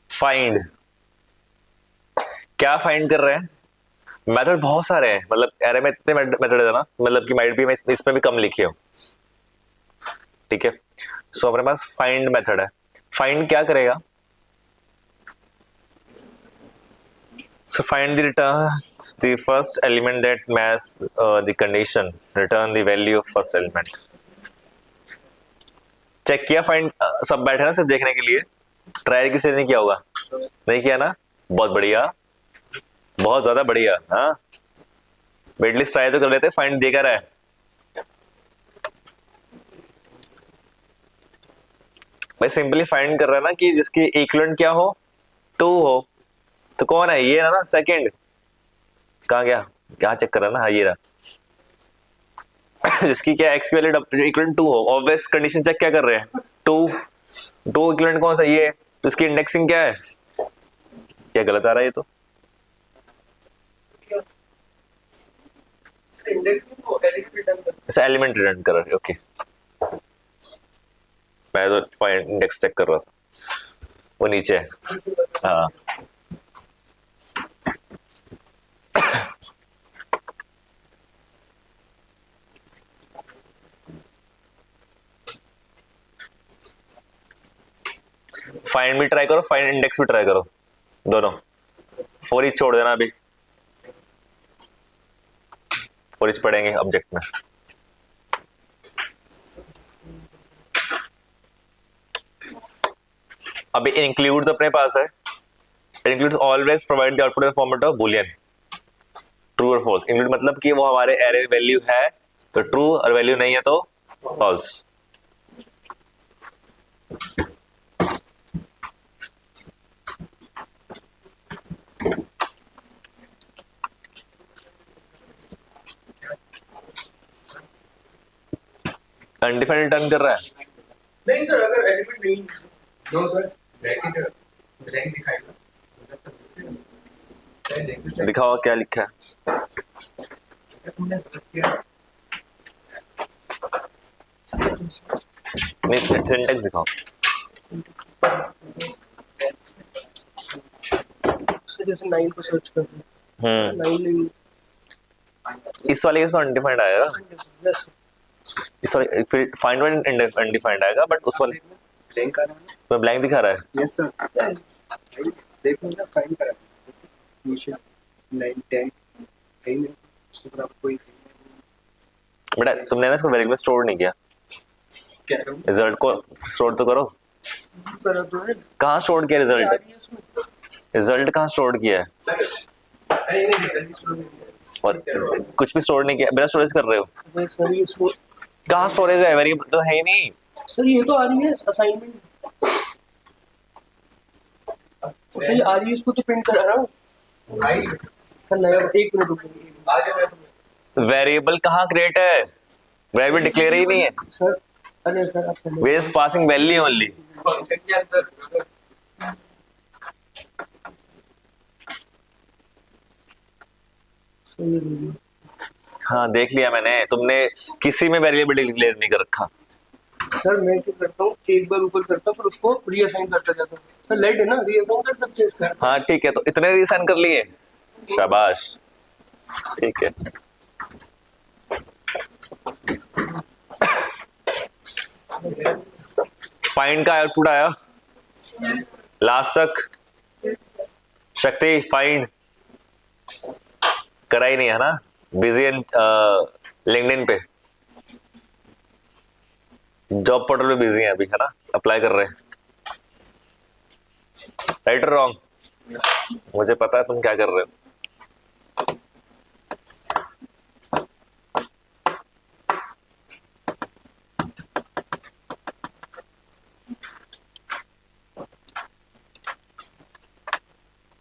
[SPEAKER 1] find, क्या फाइंड कर रहे हैं, मेथड बहुत सारे हैं, मतलब एरे में इतने मेथड है ना, मतलब कि माइट भी मैं इसमें भी कम लिखी हूं, ठीक है। सो अपने पास फाइंड मेथड है, फाइंड क्या करेगा, so find the returns the first element that match the condition, return the value of first element। Check किया फाइंड, सब बैठे ना सिर्फ देखने के लिए, ट्राई किसी ने नहीं किया होगा, नहीं किया ना, बहुत बढ़िया, बहुत ज्यादा बढ़िया। हाँ वेटलिस्ट ट्राई तो कर लेते, फाइंड देकर है, भाई सिंपली फाइंड कर रहा है ना कि जिसकी इक्विवेलेंट क्या हो, 2 हो, तो कौन है ये ना सेकंड, कहाँ गया, क्या चेक कर रहा है ना, हाँ ये रहा, जिसकी क्या एक्स वैल्यू इक्विवेलेंट 2 हो, ऑब्वियस कंडीशन चेक क्या कर रहे हैं, 2 2 इक्विवेलेंट कौन सा ये है, तो इसकी इंडेक्सिंग क्या है, क्या गलत आ रहा है ये तो, एलिमेंट रिटर्न कर रहा है, ओके, मैं तो फाइंड इंडेक्स चेक कर रहा था, वो नीचे है, हाँ फाइंड भी ट्राई करो, फाइंड इंडेक्स भी ट्राई करो, दोनों, फॉर ईच छोड़ देना, अभी फॉर ईच पढ़ेंगे ऑब्जेक्ट में। अभी इंक्लूड्स अपने पास है, it includes always provide the output in format of Boolean, true और फॉल्स। इंक्लूड मतलब कि वो हमारे एरे वैल्यू है तो ट्रू, और वैल्यू नहीं है तो फॉल्स। अनडिफाइंड टर्न कर रहा है।
[SPEAKER 2] नहीं सर, अगर एलिमेंट नहीं, नो सर, ब्रैकेट ब्लैंक दिखाएगा।
[SPEAKER 1] दिखाओ क्या लिखा है। नहीं, सिंटेक्स दिखाओ।
[SPEAKER 2] जैसे 9 को सर्च कर दो, 9 नहीं,
[SPEAKER 1] इस वाले के अनडिफाइंड आएगा,
[SPEAKER 2] यस
[SPEAKER 1] इस वाले फिर फाइंड वन अनडिफाइंड आएगा, बट उस वाले
[SPEAKER 2] ब्लैंक आ रहा है।
[SPEAKER 1] में ब्लैंक दिखा रहा है।
[SPEAKER 2] यस सर, देखो ना, फाइंड करा नीचे 9 10 कहीं नहीं, उसके बाद कोई
[SPEAKER 1] बेटा तुमने ना इसको वेरिएबल में स्टोर नहीं किया,
[SPEAKER 2] क्या करूं
[SPEAKER 1] रिजल्ट को स्टोर तो करो।
[SPEAKER 2] सर? अब
[SPEAKER 1] कहाँ स्टोर किया रिजल्ट?
[SPEAKER 2] तो
[SPEAKER 1] रिजल्ट कहाँ स्टोर किया है?
[SPEAKER 2] सर सही नहीं है,
[SPEAKER 1] और कुछ भी स्टोर नहीं किया, बिना स्टोरेज कर रहे हो।
[SPEAKER 2] सर ये
[SPEAKER 1] कहाँ स्टोरेज है? वेरिएबल तो है ही नहीं।
[SPEAKER 2] सर ये तो आ रही है असाइनमेंट, सर ये आ रही है, इसको तो प्रिंट करा रहा हूँ सर। नया 1 मिनट रुकिए।
[SPEAKER 1] वेरिएबल कहाँ क्रिएट है? वेरिएबल डिक्लेयर ही नहीं है।
[SPEAKER 2] सर अरे सर आप
[SPEAKER 1] way is passing value only. हाँ देख लिया मैंने, तुमने किसी में वेरिएबल डिक्लेयर नहीं कर रखा।
[SPEAKER 2] सर मैं क्या करता हूँ, एक बार ऊपर करता हूँ फिर उसको रीअसाइन करता जाता हूँ। सर लेट है ना, रीअसाइन कर सकते हैं सर।
[SPEAKER 1] हाँ ठीक है, तो इतने रीसाइन कर लिए, शाबाश, ठीक है। फाइंड का आउटपुट आया लास्ट तक। शक्ति फाइंड करा ही नहीं है ना, बिजी एंड लिंक्डइन पे, जॉब पोर्टल पे बिजी है अभी, है ना, अप्लाई कर रहे हैं। राइट और रॉन्ग? मुझे पता है तुम क्या कर रहे हो।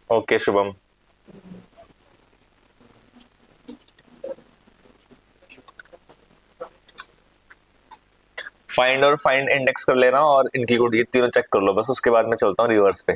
[SPEAKER 1] ओके शुभम, फाइंड और फाइंड इंडेक्स कर लेना और इंक्लूड, ये तीनों चेक कर लो बस, उसके बाद मैं चलता हूँ रिवर्स पे।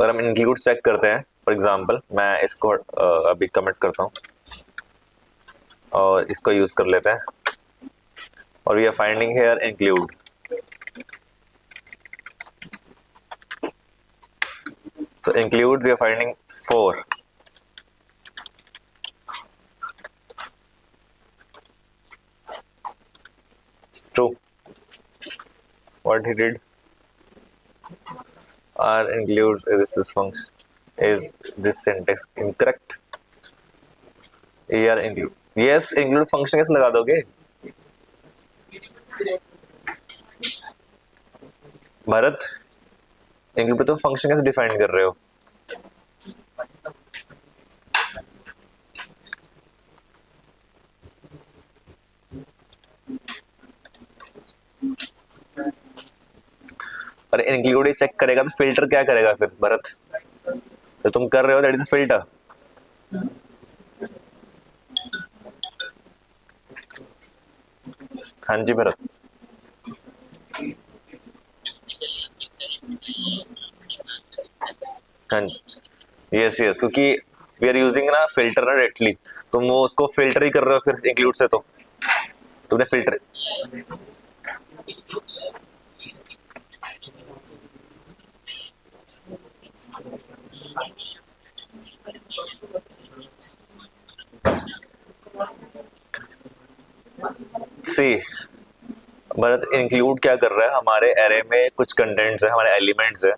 [SPEAKER 1] और हम इंक्लूड चेक करते हैं। फॉर एग्जांपल मैं इसको अभी कमिट करता हूँ और इसको यूज कर लेते हैं, और we are finding here include. So include we are finding 4. True. What he did? R include is this function. Is this syntax incorrect? AR include. Yes, include function कैसे लगा दोगे? भरत, इंक्लूड पे तो फंक्शन कैसे डिफाइन कर रहे हो? और इंक्लूड ही चेक करेगा तो फिल्टर क्या करेगा फिर भरत? तो तुम कर रहे हो दैट इज अ फिल्टर। हाँ जी भरत। हाँ यस यस, क्योंकि वी आर यूजिंग ना फिल्टर ना डायरेक्टली, तुम वो उसको फिल्टर ही कर रहे हो फिर इंक्लूड से, तो तुमने फिल्टर। सी भरत, इंक्लूड क्या कर रहा है, हमारे एरे में कुछ कंटेंट्स है, हमारे एलिमेंट्स है,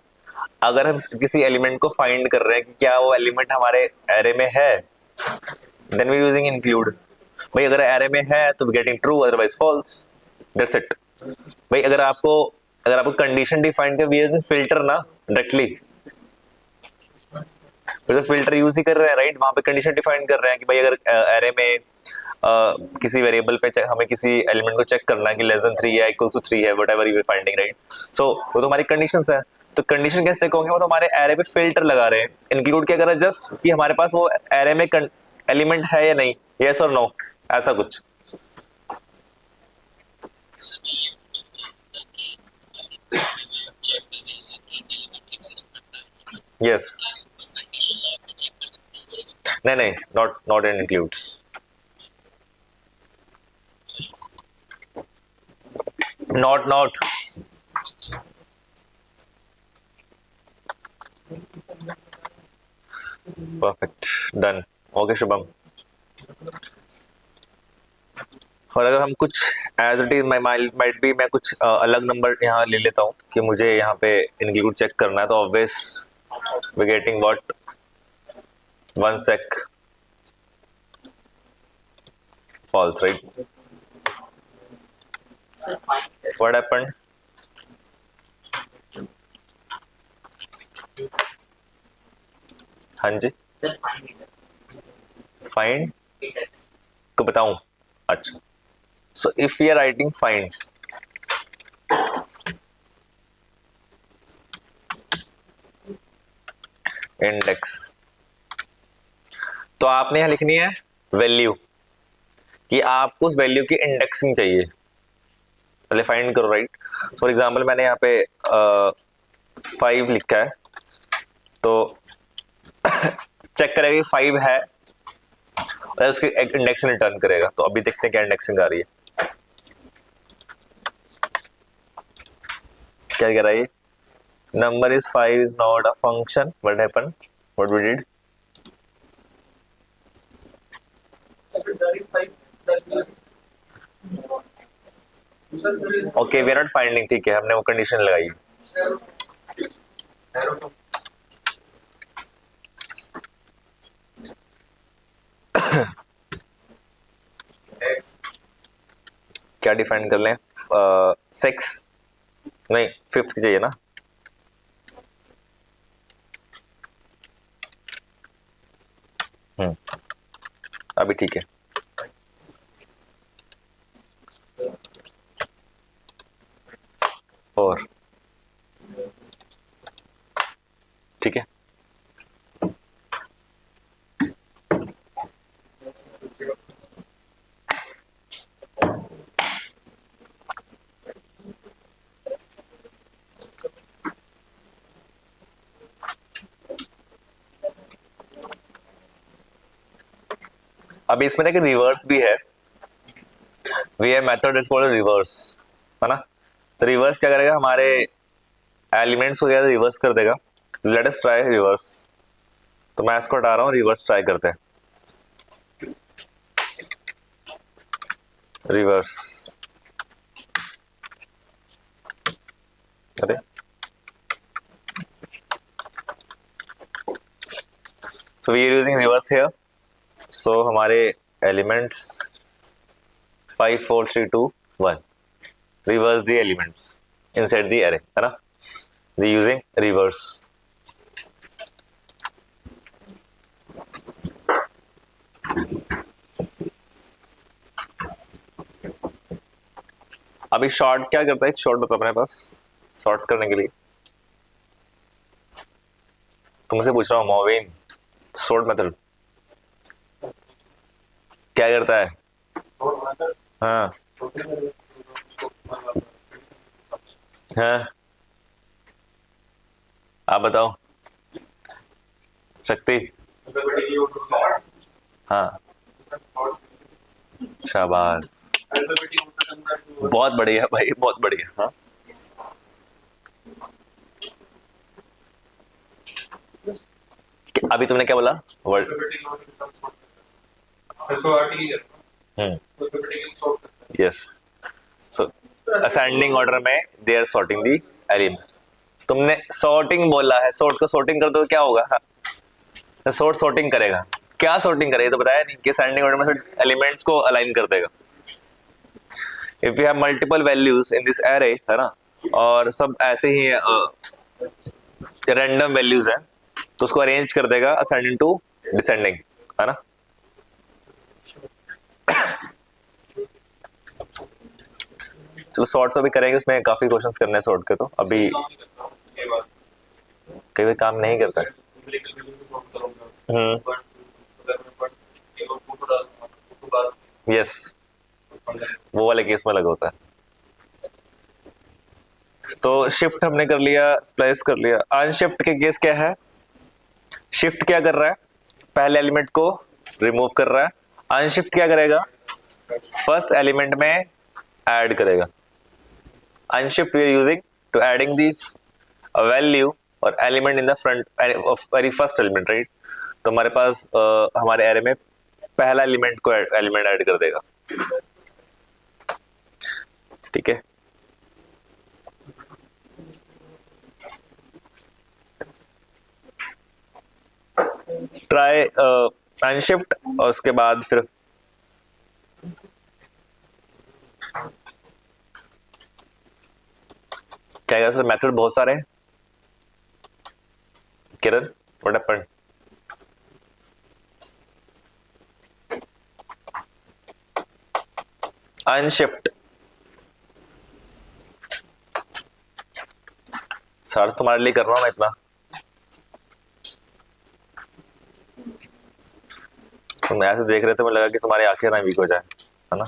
[SPEAKER 1] अगर हम किसी एलिमेंट को फाइंड कर रहे हैं कि क्या वो एलिमेंट हमारे एरे में है, देन वी यूजिंग इंक्लूड। भाई अगर एरे में है तो getting true, otherwise false, that's it. भाई अगर आपको कंडीशन डिफाइन कर, वी यूजिंग फिल्टर ना डायरेक्टली, तो फिल्टर यूज ही कर रहे हैं, राइट। वहां पे कंडीशन डिफाइन कर रहे हैं कि भाई अगर एरे में किसी वेरिएबल पे हमें किसी एलिमेंट को चेक करना है कि लेस देन 3 है, इक्वल टू 3 है, whatever you are finding, right. So वो तो हमारी कंडीशंस है। तो कंडीशन कैसे चेक होंगे, वो तो हमारे एरे पे फिल्टर लगा रहे हैं। इंक्लूड क्या कर रहे हैं, जस्ट कि हमारे पास वो एरे में एलिमेंट है या नहीं, यस और नो, ऐसा कुछ। यस, नहीं नहीं, not in includes, not perfect, done. Okay Shubham. और अगर हम कुछ as it is might be, मैं कुछ अलग नंबर यहाँ ले लेता हूँ कि मुझे यहाँ पे इंक्लूड चेक करना है, तो obvious we getting what, 1 sec false, right? What happened? हाँ जी, फाइंड को बताऊं? अच्छा, so if we are writing find, index, तो आपने यहां लिखनी है वैल्यू, कि आपको उस वैल्यू की इंडेक्सिंग चाहिए, पहले फाइंड करो, राइट। फॉर एग्जांपल मैंने यहाँ पे 5 लिखा है, तो चेक करेगा कि 5 है और उसकी एक इंडेक्सिंग रिटर्न करेगा। तो अभी देखते हैं क्या इंडेक्सिंग आ रही है, क्या कह रहा है ये, number is 5 is not a function, what happened, what we did, okay we are not finding, ठीक है, हमने वो कंडीशन लगाई। क्या डिफाइन कर लें, 6 नहीं 5th की चाहिए ना, अभी ठीक है। और ठीक है, अभी इसमें ना कि रिवर्स भी है, we have method is called reverse, है ना। तो रिवर्स क्या करेगा, हमारे एलिमेंट्स वगैरह रिवर्स कर देगा। लेट अस ट्राई रिवर्स, तो मैं इसको हटा रहा हूँ, रिवर्स ट्राई करते हैं, रिवर्स, अरे so we are using reverse here, so हमारे elements 5 4 3 2 1, reverse the elements inside the array, है ना, we using reverse। अभी शॉर्ट क्या करता है, एक शॉर्ट बताओ अपने पास शॉर्ट करने के लिए, तुमसे पूछ रहा हूँ मोविन, शॉर्ट मेथड क्या करता है? हाँ हाँ, आप बताओ शक्ति। हाँ शाबाश, बहुत बढ़िया भाई, बहुत बढ़िया। हाँ अभी तुमने क्या बोला, word, yes, so ascending order में they are sorting the element, तुमने सॉर्टिंग बोला है, सॉर्ट को सॉर्टिंग कर दो तो क्या होगा? सॉर्ट सॉर्टिंग करेगा, क्या सॉर्टिंग करेगा तो बताया नहीं कि असेंडिंग ऑर्डर में एलिमेंट्स को अलाइन कर देगा। If you have multiple values in this array, है ना, और सब ऐसे ही रैंडम वैल्यूज हैं, तो उसको अरेंज कर देगा असेंडिंग टू डिसेंडिंग, है ना। चलो सॉर्ट तो अभी करेंगे, उसमें काफी क्वेश्चंस करने हैं सॉर्ट के, तो अभी कई बार काम नहीं करता है। यस, वो वाले केस में लगा होता है। तो शिफ्ट हमने कर लिया, स्प्लाइस कर लिया। अनशिफ्ट के केस क्या है? शिफ्ट क्या कर रहा है? पहले एलिमेंट को रिमूव कर रहा है। अनशिफ्ट क्या करेगा? फर्स्ट एलिमेंट में ऐड करेगा। Unshift we are using to adding the value और element in the front of very first element, right. तो हमारे पास हमारे एरे में पहला एलिमेंट को एलिमेंट ऐड कर देगा, ठीक है। ट्राई अनशिफ्ट और उसके बाद फिर क्या सर, मेथड बहुत सारे हैं। किरण, व्हाट हैपेंड? अनशिफ्ट सर तुम्हारे लिए कर रहा हूं मैं इतना, तुम ऐसे देख रहे थे, मुझे लगा कि तुम्हारी आंखें ना वीक हो जाए, है ना।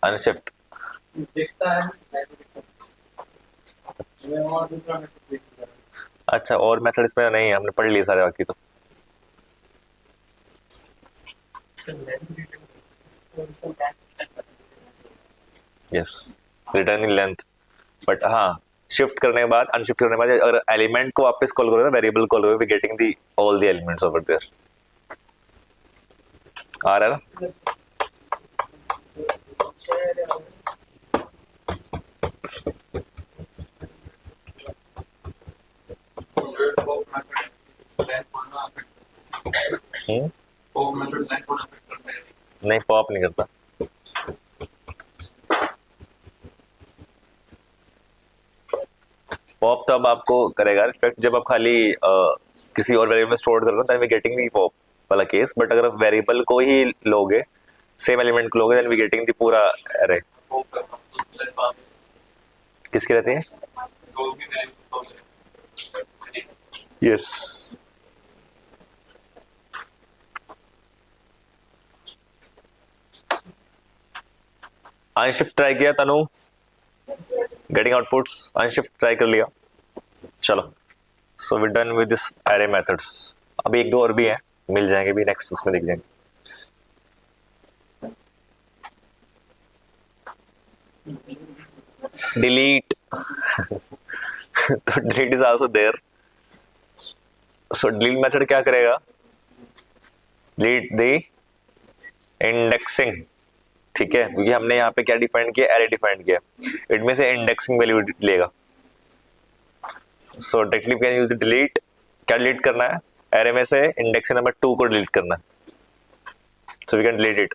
[SPEAKER 1] अनशिफ्ट अच्छा, और मेथड इसमें नहीं है, हमने पढ़ लिए सारे बाकी तो। Yes, return in length, but हाँ शिफ्ट करने के बाद, अनशिफ्ट करने के बाद अगर एलिमेंट को वापस कॉल करोगे, वेरिएबल कॉल करोगे, getting the all the elements over there. आ रहा है ना? नहीं, पॉप नहीं करता। पॉप तो अब आपको करेगा इनफैक्ट जब आप खाली किसी और वेरिएबल में स्टोर कर रहे हो, then we getting the pop वाला केस। बट अगर वेरिएबल को ही लोगे, सेम एलिमेंट को लोगे, देन वी गेटिंग दी पूरा अरे। किसकी रहती है? यस। अनशिफ्ट ट्राई किया Tanu? Getting outputs unshift try कर लिया। चलो, so we done with this array methods. अभी एक दो और भी हैं, मिल जाएंगे भी नेक्स्ट, उसमें देख जाएंगे। डिलीट तो delete is also there. So delete method क्या करेगा? डिलीट द इंडेक्सिंग, ठीक है, क्योंकि हमने यहाँ पे क्या डिफाइन किया? एरे डिफाइन किया, इनमें से इंडेक्सिंग वैल्यू लेगा। सो डायरेक्टली कैन यूज डिलीट। क्या डिलीट करना है? एरे में से इंडेक्सिंग नंबर 2 को डिलीट करना है। So we can delete it.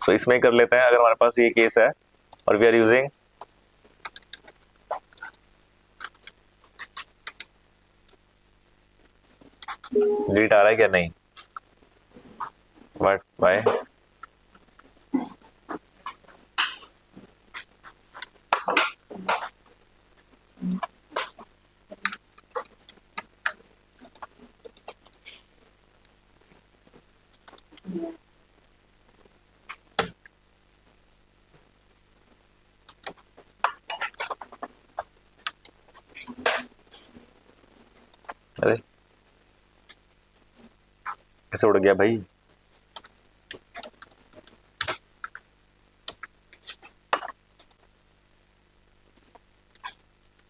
[SPEAKER 1] So इसमें कर लेते हैं, अगर हमारे पास ये केस है और वी आर यूजिंग डिलीट आ रहा है क्या? नहीं, बट बाय अरे कैसे उड़ गया भाई?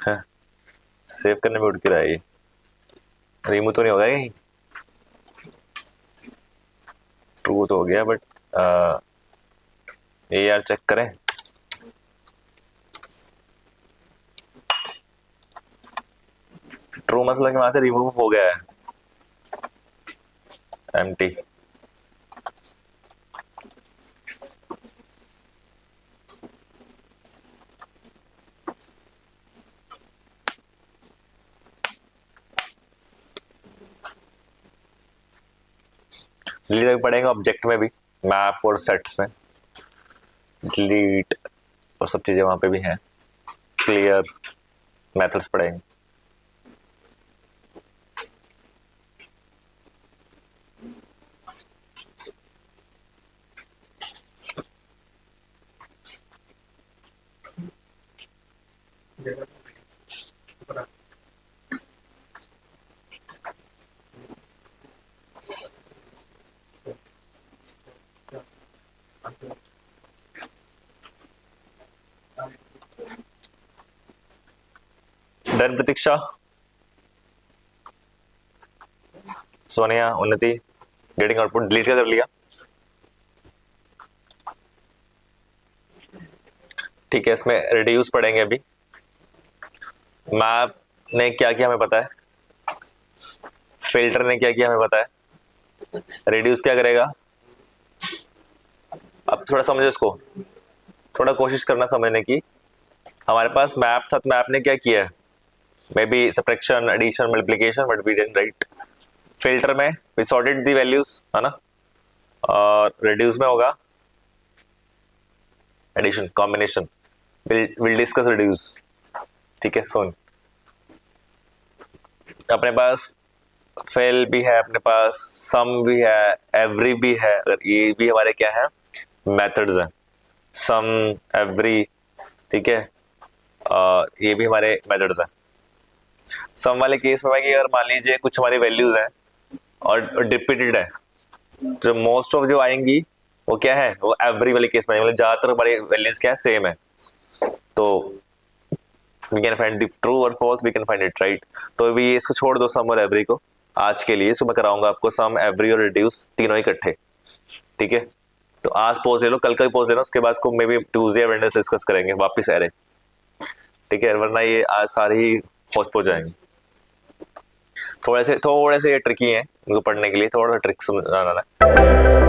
[SPEAKER 1] हाँ, सेव करने में उड़ के रहा है ये। रिमूव तो नहीं होगा ये? ट्रू तो हो गया, बट ये यार चेक करें। ट्रू मतलब कि वहां से रिमूव हो गया है, एम्प्टी। डिलीट पढ़ेंगे ऑब्जेक्ट में भी, मैप और सेट्स में डिलीट और सब चीजें वहां पे भी हैं। क्लियर मेथड्स पढ़ेंगे। डन प्रतीक्षा, सोनिया, उन्नति, गेटिंग आउटपुट डिलीट कर लिया। ठीक है, इसमें रिड्यूस पढ़ेंगे अभी। मैप ने क्या किया हमें पता है, फिल्टर ने क्या किया हमें पता है, रिड्यूस क्या करेगा। अब थोड़ा समझो इसको, थोड़ा कोशिश करना समझने की। हमारे पास मैप था, तो मैप ने क्या किया है, may be subtraction, addition, multiplication, but we didn't right. Filter में वी सॉर्टेड दी वैल्यूज, है ना। और रिड्यूस में होगा addition, combination. Will discuss reduce. ठीक है, सोन अपने पास फेल भी है, अपने पास सम भी है, एवरी भी है। अगर ये भी हमारे क्या है, मेथड्स हैं, सम, एवरी। ठीक है, ये भी हमारे मेथड्स हैं। सम वाले केस में कि अगर मान लीजिए कुछ हमारी वैल्यूज हैं और रिपीटेड है, जो मोस्ट ऑफ जो आएंगी वो क्या है, वो एवरी वाले केस में, मतलब ज्यादातर हमारी वैल्यूज क्या है, सेम है। तो वी कैन फाइंड ट्रू और false, we can find it right. तो अभी इसको छोड़ दो, सम और एवरी को आज के लिए। सुबह कराऊंगा आपको सम, एवरी और रिड्यूस तीनों इकट्ठे। ठीक है, तो आज पोज ले लो, कल का भी पोज ले लो, उसके बाद को मे बी ट्यूसडे या वेडनेसडे डिस्कस करेंगे वापस एरे। ठीक है, वरना ये आज सारे ही हो जाएंगे। थोड़े से ये ट्रिकी हैं इनको पढ़ने के लिए, थोड़ा सा ट्रिक समझाना है।